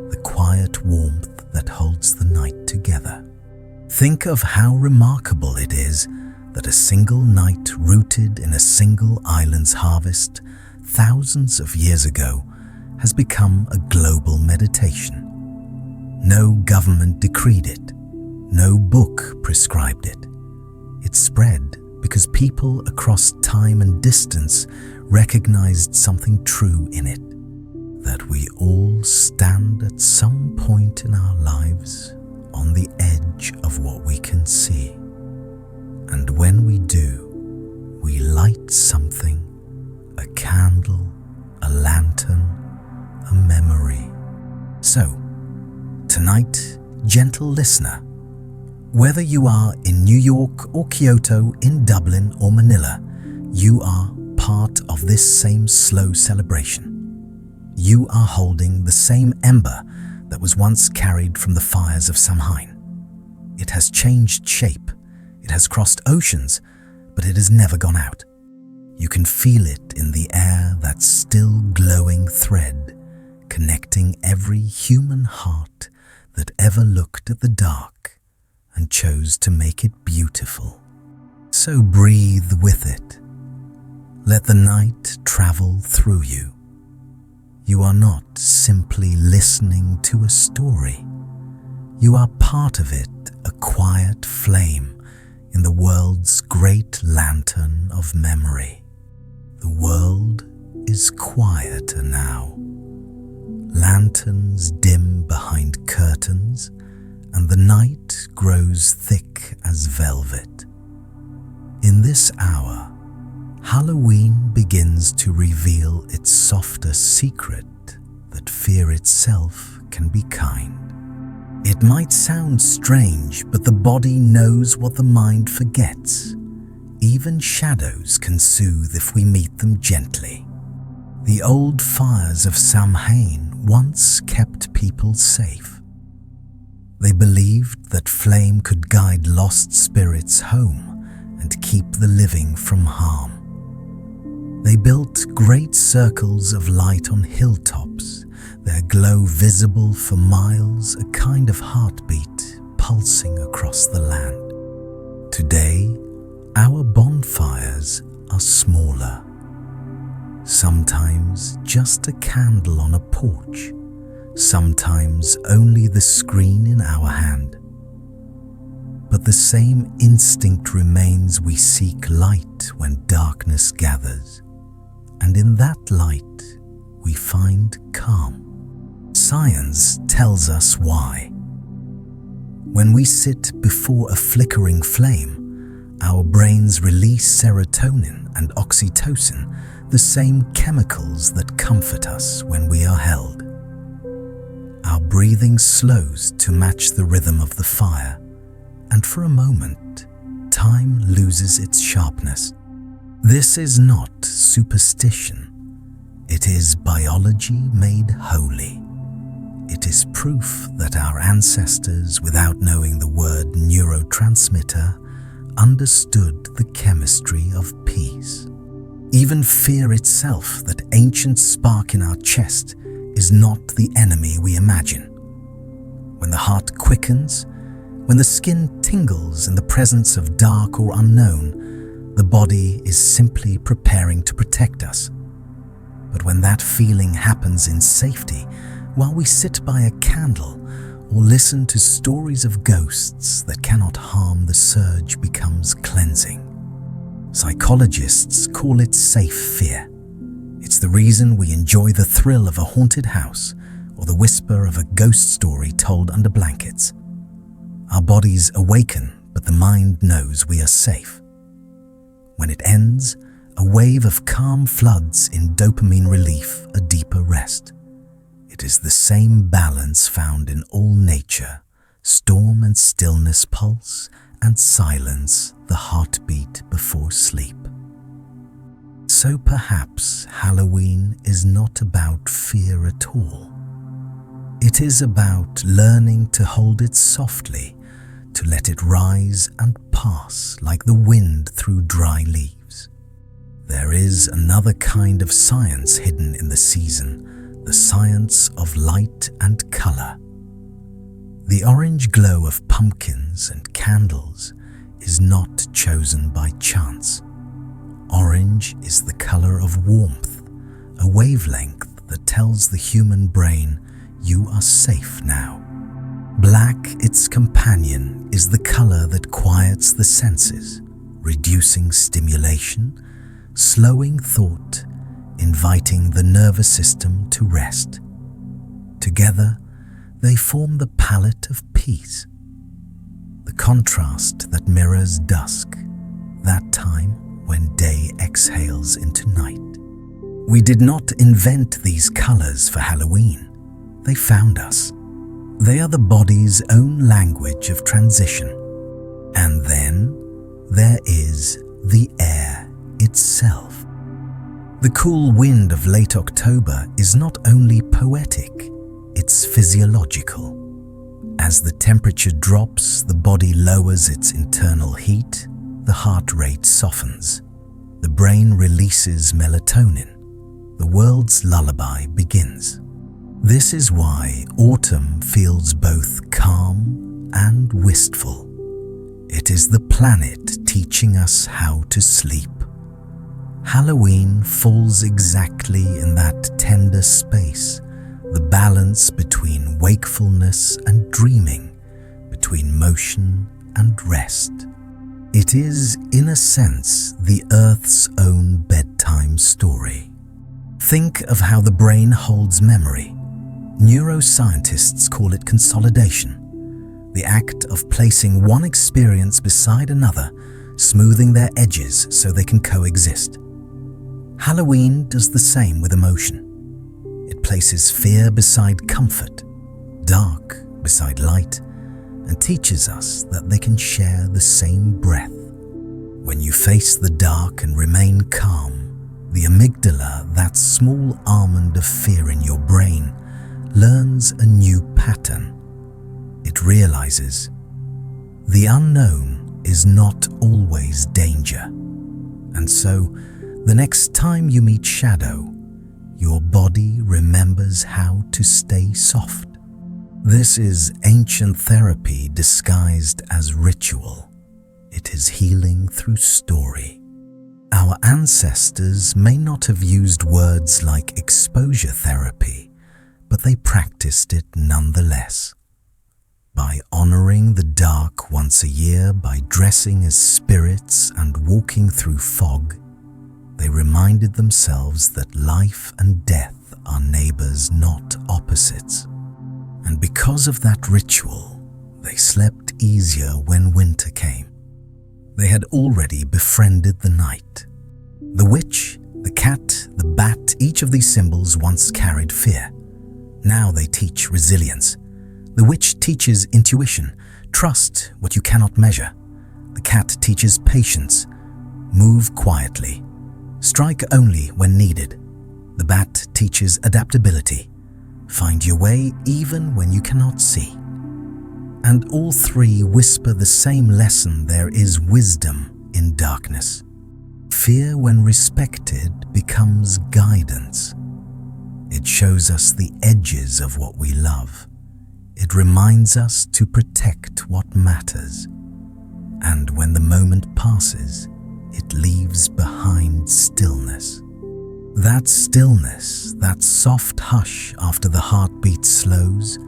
the quiet warmth that holds the night together. Think of how remarkable it is that a single night rooted in a single island's harvest thousands of years ago has become a global meditation. No government decreed it, no book prescribed it. It spread because people across time and distance recognized something true in it, that we all stand at some point in our lives on the edge of what we can see. And when we do, we light something, a candle, a lantern, a memory. So, tonight, gentle listener, Whether you are in New York or Kyoto, in Dublin or Manila, you are part of this same slow celebration. You are holding the same ember that was once carried from the fires of Samhain. It has changed shape, it has crossed oceans, but it has never gone out. You can feel it in the air, that still glowing thread, connecting every human heart that ever looked at the dark and chose to make it beautiful. So breathe with it. Let the night travel through you. You are not simply listening to a story. You are part of it, a quiet flame in the world's great lantern of memory. The world is quieter now. Lanterns dim behind curtains, and the night grows thick as velvet. In this hour, Halloween begins to reveal its softer secret that fear itself can be kind. It might sound strange, but the body knows what the mind forgets. Even shadows can soothe if we meet them gently. The old fires of Samhain once kept people safe. They believed that flame could guide lost spirits home and keep the living from harm. They built great circles of light on hilltops, their glow visible for miles, a kind of heartbeat pulsing across the land. Today, our bonfires are smaller. Sometimes just a candle on a porch, sometimes only the screen in our hand. But the same instinct remains. We seek light when darkness gathers, and in that light we find calm. Science tells us why. When we sit before a flickering flame, our brains release serotonin and oxytocin, the same chemicals that comfort us when we are held. Our breathing slows to match the rhythm of the fire, and for a moment, time loses its sharpness. This is not superstition. It is biology made holy. It is proof that our ancestors, without knowing the word neurotransmitter, understood the chemistry of peace. Even fear itself, that ancient spark in our chest, is not the enemy we imagine. When the heart quickens, when the skin tingles in the presence of dark or unknown, the body is simply preparing to protect us. But when that feeling happens in safety, while we sit by a candle or listen to stories of ghosts that cannot harm, the surge becomes cleansing. Psychologists call it safe fear. It's the reason we enjoy the thrill of a haunted house or the whisper of a ghost story told under blankets. Our bodies awaken, but the mind knows we are safe. When it ends, a wave of calm floods in dopamine relief, a deeper rest. It is the same balance found in all nature: storm and stillness, pulse and silence, the heartbeat before sleep. So perhaps Halloween is not about fear at all. It is about learning to hold it softly, to let it rise and pass like the wind through dry leaves. There is another kind of science hidden in the season, the science of light and color. The orange glow of pumpkins and candles is not chosen by chance. Orange is the color of warmth, a wavelength that tells the human brain, you are safe now. Black, its companion, is the color that quiets the senses, reducing stimulation, slowing thought, inviting the nervous system to rest. Together, they form the palette of peace, the contrast that mirrors dusk, that time when day exhales into night. We did not invent these colors for Halloween. They found us. They are the body's own language of transition, And then there is the air itself. The cool wind of late October is not only poetic, it's physiological. As the temperature drops, the body lowers its internal heat, the heart rate softens, the brain releases melatonin, the world's lullaby begins. This is why autumn feels both calm and wistful. It is the planet teaching us how to sleep. Halloween falls exactly in that tender space, the balance between wakefulness and dreaming, between motion and rest. It is, in a sense, the Earth's own bedtime story. Think of how the brain holds memory. Neuroscientists call it consolidation, the act of placing one experience beside another, smoothing their edges so they can coexist. Halloween does the same with emotion. It places fear beside comfort, dark beside light, and teaches us that they can share the same breath. When you face the dark and remain calm, the amygdala, that small almond of fear in your brain, learns a new pattern. It realizes the unknown is not always danger. And so, the next time you meet shadow, your body remembers how to stay soft. This is ancient therapy disguised as ritual. It is healing through story. Our ancestors may not have used words like exposure therapy, but they practiced it nonetheless. By honoring the dark once a year, by dressing as spirits and walking through fog, they reminded themselves that life and death are neighbors, not opposites. And because of that ritual, they slept easier when winter came. They had already befriended the night. The witch, the cat, the bat, each of these symbols once carried fear. Now they teach resilience. The witch teaches intuition, trust what you cannot measure. The cat teaches patience, move quietly, strike only when needed. The bat teaches adaptability, find your way even when you cannot see. And all three whisper the same lesson: there is wisdom in darkness. Fear, when respected, becomes guidance. It shows us the edges of what we love. It reminds us to protect what matters. And when the moment passes, it leaves behind stillness. That stillness, that soft hush after the heartbeat slows,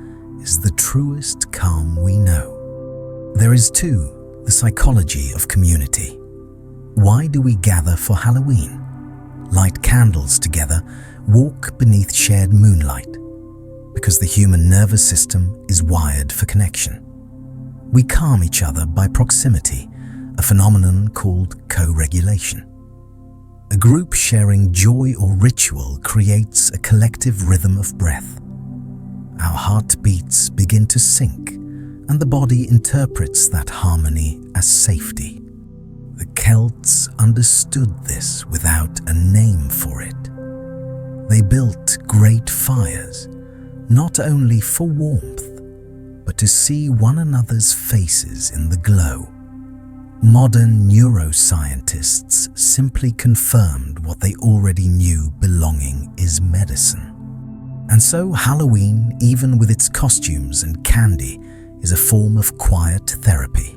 is the truest calm we know. There is too the psychology of community. Why do we gather for Halloween? Light candles together, walk beneath shared moonlight. Because the human nervous system is wired for connection. We calm each other by proximity, a phenomenon called co-regulation. A group sharing joy or ritual creates a collective rhythm of breath. Our heartbeats begin to sync, and the body interprets that harmony as safety. The Celts understood this without a name for it. They built great fires, not only for warmth, but to see one another's faces in the glow. Modern neuroscientists simply confirmed what they already knew: belonging is medicine. And so Halloween, even with its costumes and candy, is a form of quiet therapy.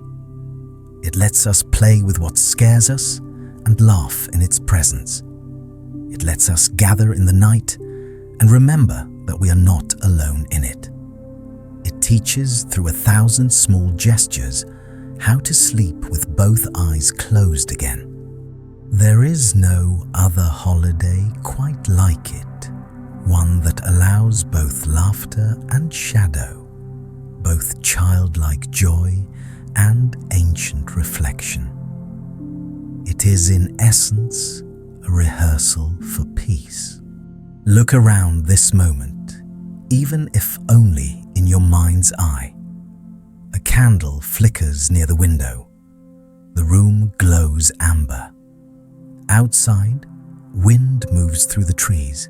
It lets us play with what scares us and laugh in its presence. It lets us gather in the night and remember that we are not alone in it. It teaches through 1,000 small gestures how to sleep with both eyes closed again. There is no other holiday quite like it, one that allows both laughter and shadow, both childlike joy and ancient reflection. It is in essence a rehearsal for peace. Look around this moment, even if only in your mind's eye. A candle flickers near the window, The room glows amber. Outside, wind moves through the trees.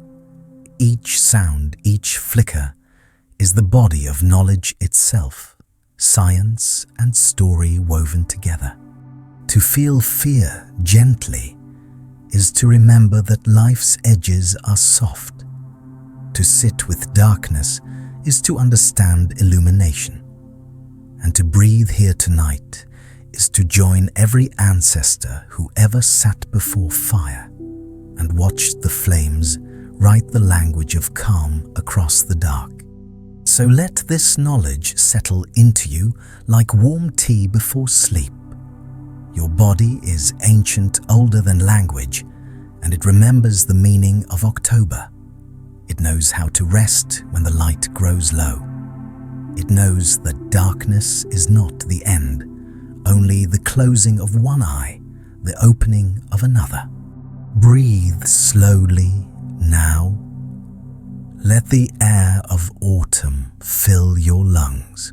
Each sound, each flicker, is the body of knowledge itself, science and story woven together. To feel fear gently is to remember that life's edges are soft. To sit with darkness is to understand illumination. And to breathe here tonight is to join every ancestor who ever sat before fire and watched the flames write the language of calm across the dark. So let this knowledge settle into you like warm tea before sleep. Your body is ancient, older than language, and it remembers the meaning of October. It knows how to rest when the light grows low. It knows that darkness is not the end, only the closing of one eye, the opening of another. Breathe slowly now. Let the air of autumn fill your lungs.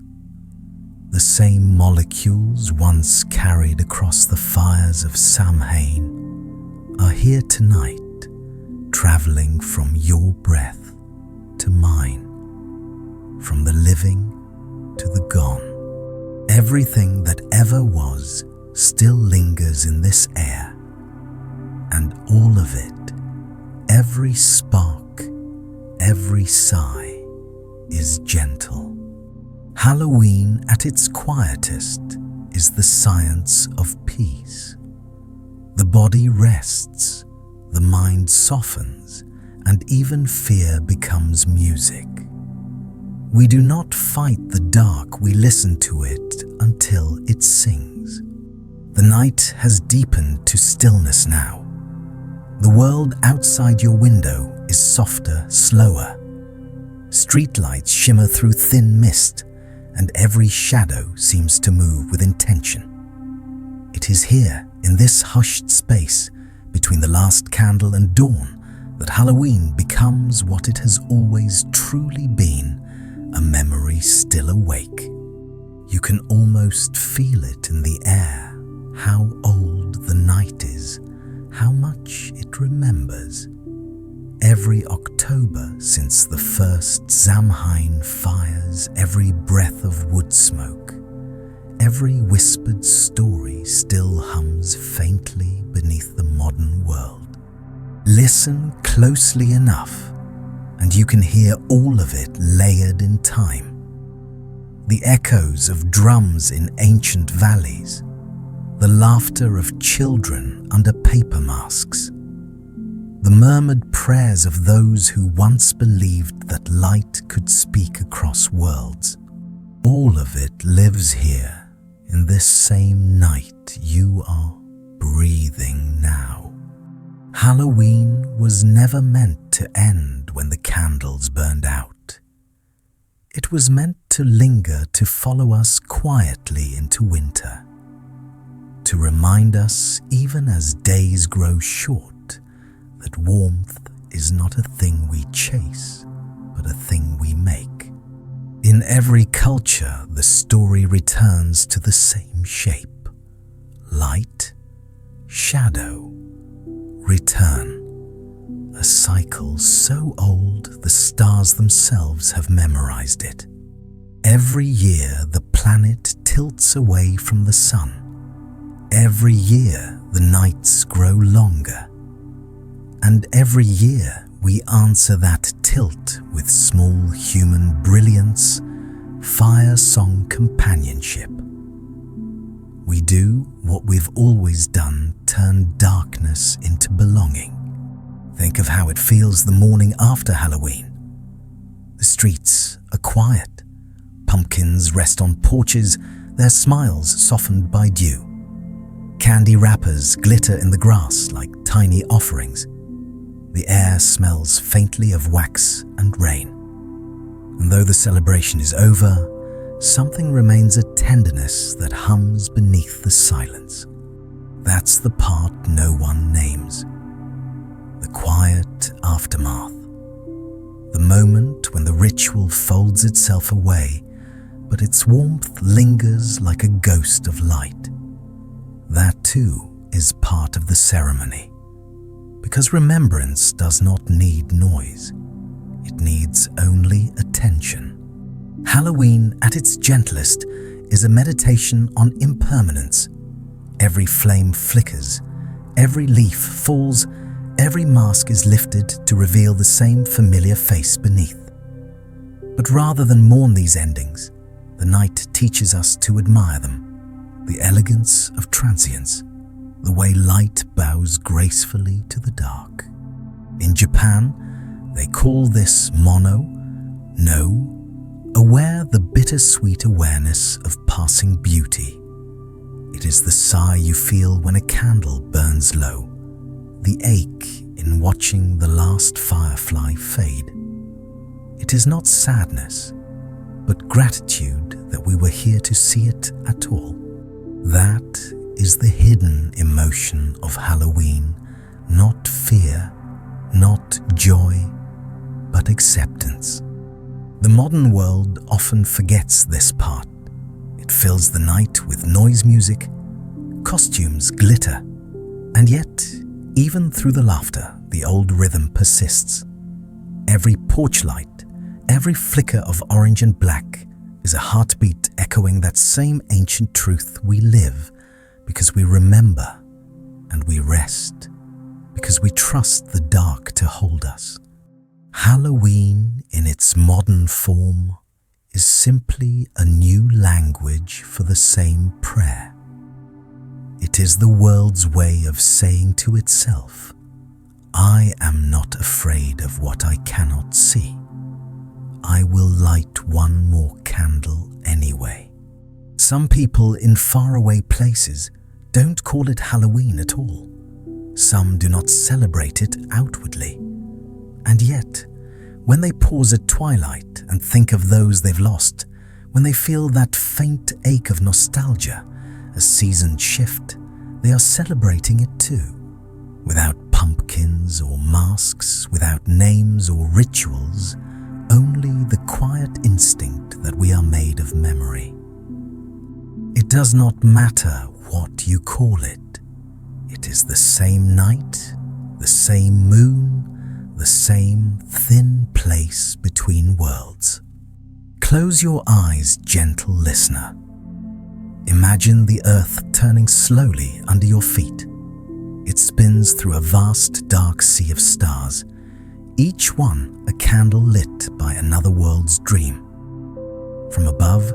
The same molecules once carried across the fires of Samhain are here tonight, traveling from your breath to mine, from the living to the gone. Everything that ever was still lingers in this air, and all of it, every spark, every sigh, is gentle. Halloween at its quietest is the science of peace. The body rests, the mind softens, and even fear becomes music. We do not fight the dark, we listen to it until it sings. The night has deepened to stillness now. The world outside your window is softer, slower. Streetlights shimmer through thin mist, and every shadow seems to move with intention. It is here, in this hushed space, between the last candle and dawn, that Halloween becomes what it has always truly been, a memory still awake. You can almost feel it in the air, how old the night is, how much it remembers. Every October since the first Samhain fires, every breath of wood smoke, every whispered story still hums faintly beneath the modern world. Listen closely enough, and you can hear all of it layered in time. The echoes of drums in ancient valleys, the laughter of children under paper masks, the murmured prayers of those who once believed that light could speak across worlds. All of it lives here in this same night you are breathing now. Halloween was never meant to end when the candles burned out. It was meant to linger, to follow us quietly into winter, to remind us, even as days grow short, that warmth is not a thing we chase, but a thing we make. In every culture, the story returns to the same shape: light, shadow, return. A cycle so old the stars themselves have memorized it. Every year the planet tilts away from the sun. Every year the nights grow longer. And every year we answer that tilt with small human brilliance, fire song companionship. We do what we've always done, turn darkness into belonging. Think of how it feels the morning after Halloween. The streets are quiet. Pumpkins rest on porches, their smiles softened by dew. Candy wrappers glitter in the grass like tiny offerings. The air smells faintly of wax and rain. And though the celebration is over, something remains, a tenderness that hums beneath the silence. That's the part no one names. The quiet aftermath. The moment when the ritual folds itself away, but its warmth lingers like a ghost of light. That too is part of the ceremony, because remembrance does not need noise. It needs only attention. Halloween, at its gentlest, is a meditation on impermanence. Every flame flickers, every leaf falls, every mask is lifted to reveal the same familiar face beneath. But rather than mourn these endings, the night teaches us to admire them, the elegance of transience, the way light bows gracefully to the dark. In Japan, they call this mono, no, aware the bittersweet awareness of passing beauty. It is the sigh you feel when a candle burns low, the ache in watching the last firefly fade. It is not sadness, but gratitude that we were here to see it at all. That is the hidden emotion of Halloween, not fear, not joy, but acceptance. The modern world often forgets this part. It fills the night with noise music, costumes glitter, and yet, even through the laughter, the old rhythm persists. Every porch light, every flicker of orange and black is a heartbeat echoing that same ancient truth: we live because we remember, and we rest because we trust the dark to hold us. Halloween, in its modern form, is simply a new language for the same prayer. It is the world's way of saying to itself, I am not afraid of what I cannot see. I will light one more candle anyway. Some people in faraway places don't call it Halloween at all. Some do not celebrate it outwardly. And yet, when they pause at twilight and think of those they've lost, when they feel that faint ache of nostalgia as seasons shift, they are celebrating it too. Without pumpkins or masks, without names or rituals, only the quiet instinct that we are made of memory. It does not matter what you call it. It is the same night, the same moon, the same thin place between worlds. Close your eyes, gentle listener. Imagine the earth turning slowly under your feet. It spins through a vast dark sea of stars, each one a candle lit by another world's dream. From above,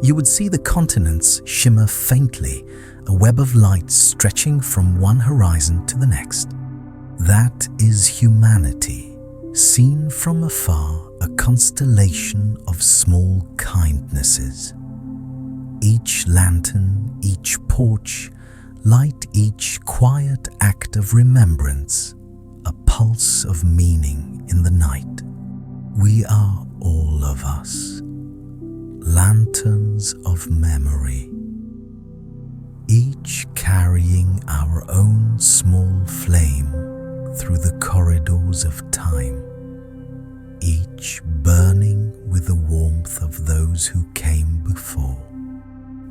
you would see the continents shimmer faintly, a web of light stretching from one horizon to the next. That is humanity, seen from afar, a constellation of small kindnesses. Each lantern, each porch, light each quiet act of remembrance, a pulse of meaning in the night. We are all of us, lanterns of memory, each carrying our own small flame through the corridors of time, each burning with the warmth of those who came before.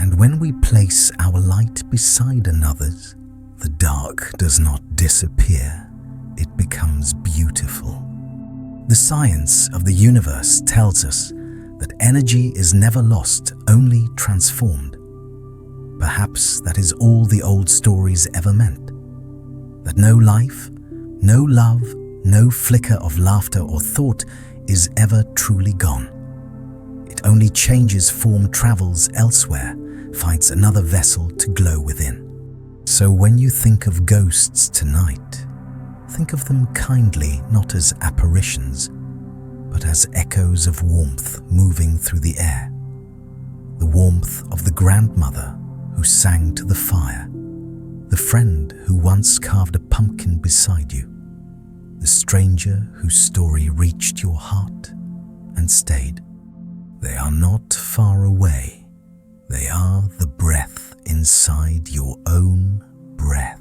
And when we place our light beside another's, the dark does not disappear, it becomes beautiful. The science of the universe tells us that energy is never lost, only transformed. Perhaps that is all the old stories ever meant. That no life, no love, no flicker of laughter or thought is ever truly gone. It only changes form, travels elsewhere, finds another vessel to glow within. So when you think of ghosts tonight, think of them kindly, not as apparitions, but as echoes of warmth moving through the air. The warmth of the grandmother who sang to the fire, the friend who once carved a pumpkin beside you, the stranger whose story reached your heart and stayed. They are not far away. They are the breath inside your own breath.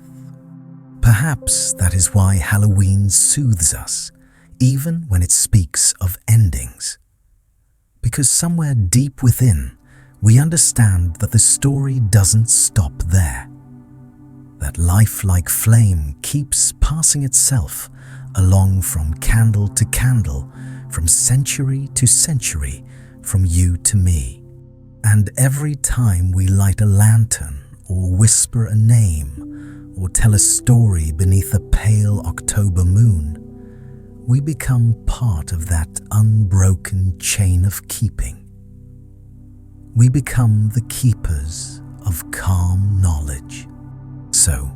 Perhaps that is why Halloween soothes us, even when it speaks of endings. Because somewhere deep within, we understand that the story doesn't stop there. that lifelike flame keeps passing itself along from candle to candle, from century to century, from you to me. And every time we light a lantern or whisper a name or tell a story beneath a pale October moon, we become part of that unbroken chain of keeping. We become the keepers of calm knowledge. So,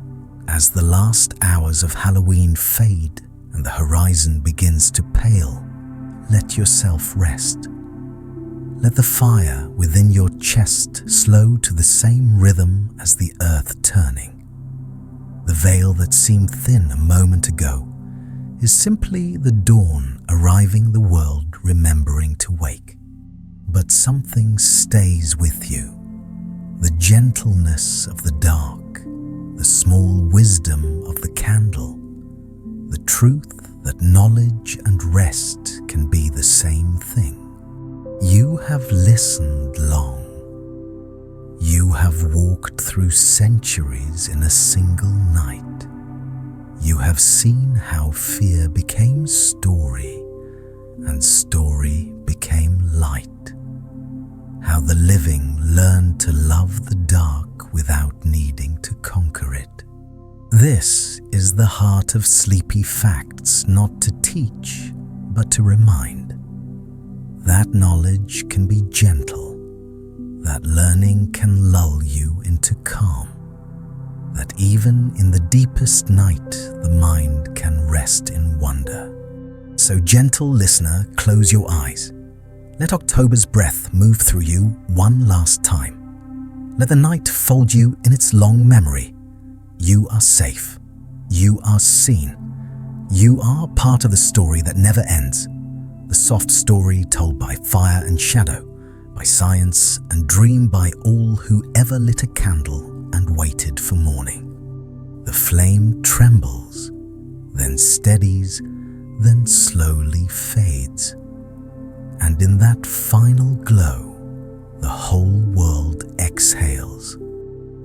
as the last hours of Halloween fade and the horizon begins to pale, let yourself rest. Let the fire within your chest slow to the same rhythm as the earth turning. The veil that seemed thin a moment ago is simply the dawn arriving, the world remembering to wake. But something stays with you. The gentleness of the dark, the small wisdom of the candle, the truth that knowledge and rest can be the same thing. You have listened long. You have walked through centuries in a single night. You have seen how fear became story and story became light. How the living learned to love the dark without needing to conquer it. This is the heart of Sleepy Facts, not to teach, but to remind. That knowledge can be gentle, that learning can lull you into calm, that even in the deepest night the mind can rest in wonder. So gentle listener, close your eyes. Let October's breath move through you one last time. Let the night fold you in its long memory. You are safe. You are seen. You are part of the story that never ends. The soft story told by fire and shadow, by science and dream by all who ever lit a candle and waited for morning. The flame trembles, then steadies, then slowly fades. And in that final glow, the whole world exhales.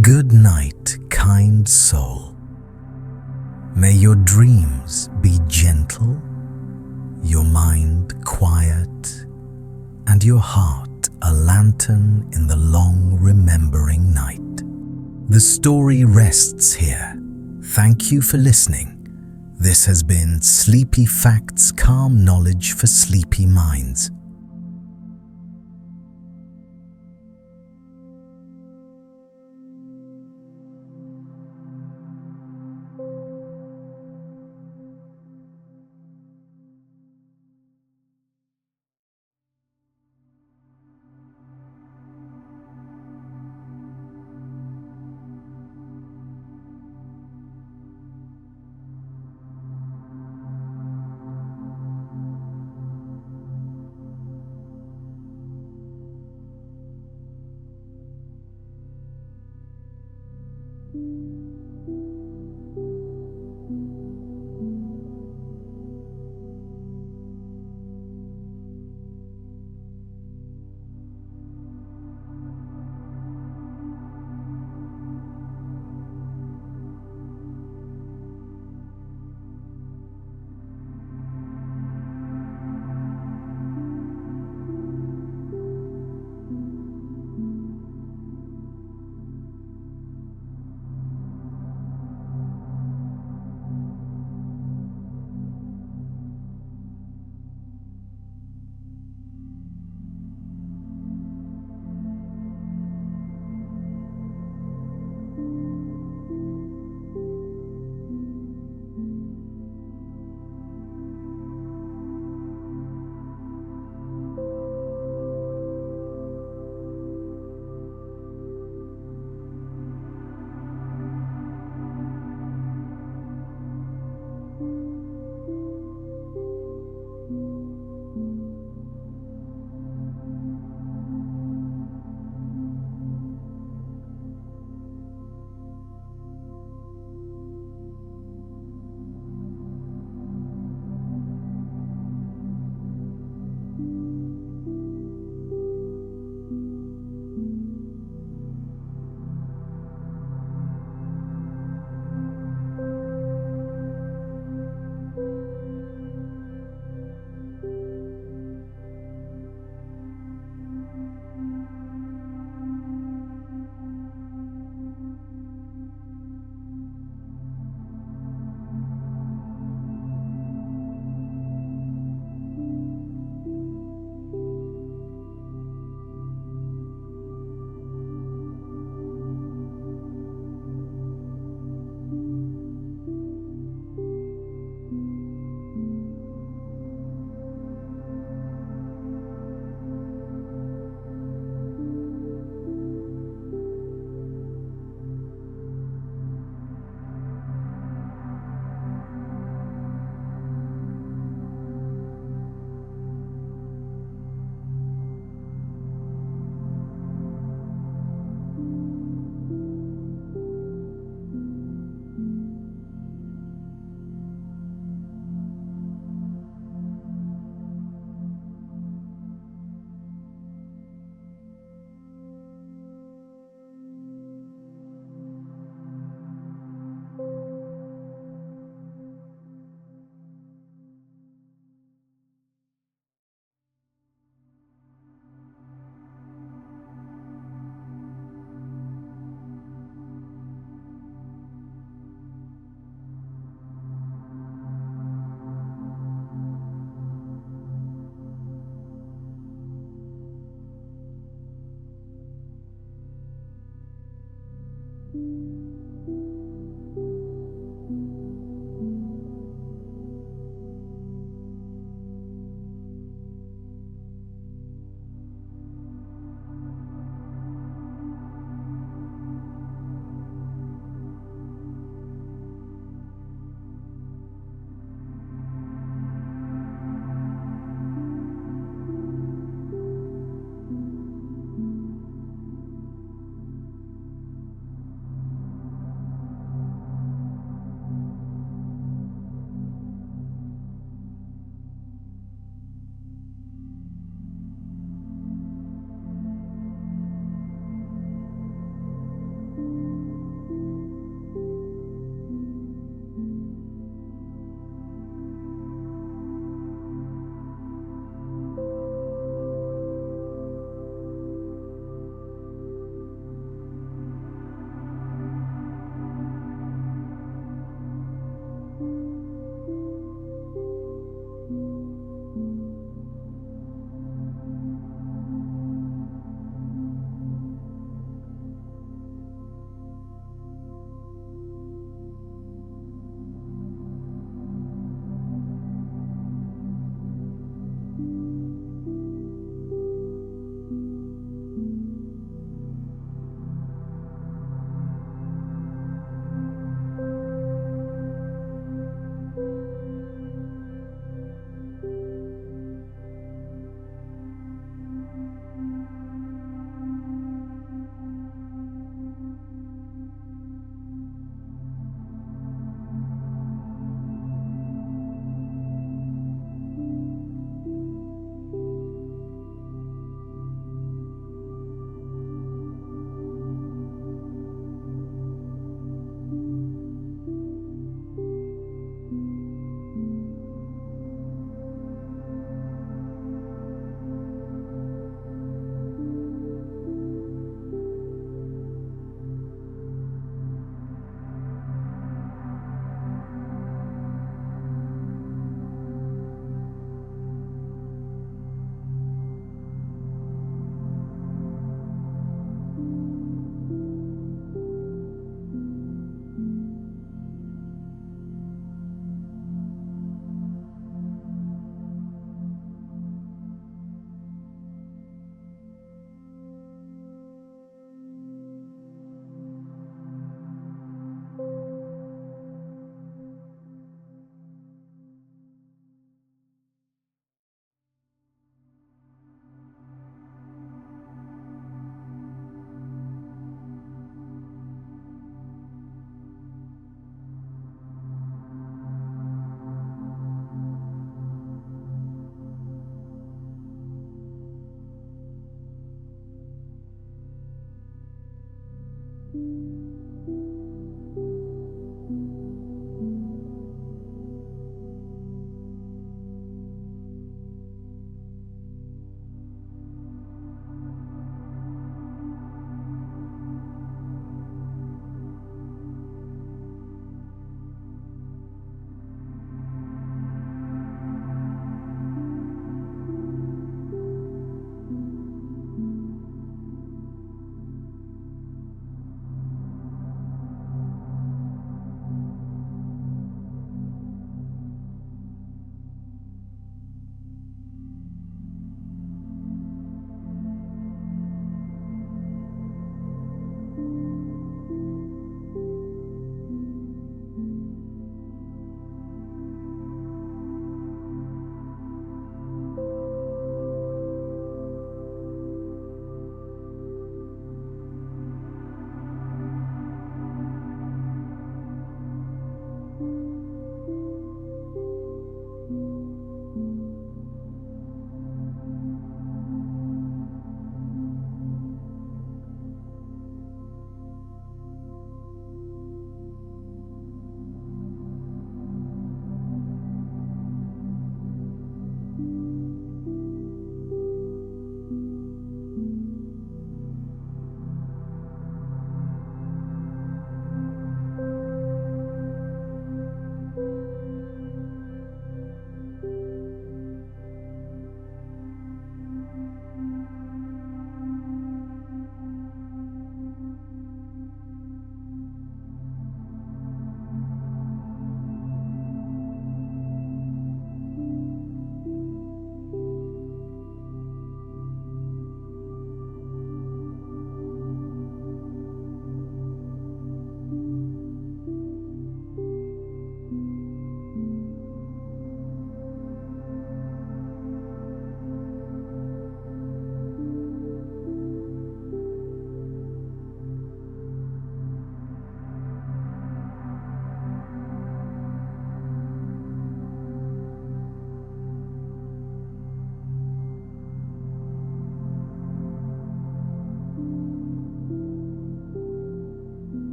Good night, kind soul. May your dreams be gentle, your mind quiet, and your heart a lantern in the long remembering night. The story rests here. Thank you for listening. This has been Sleepy Facts, Calm Knowledge for Sleepy Minds.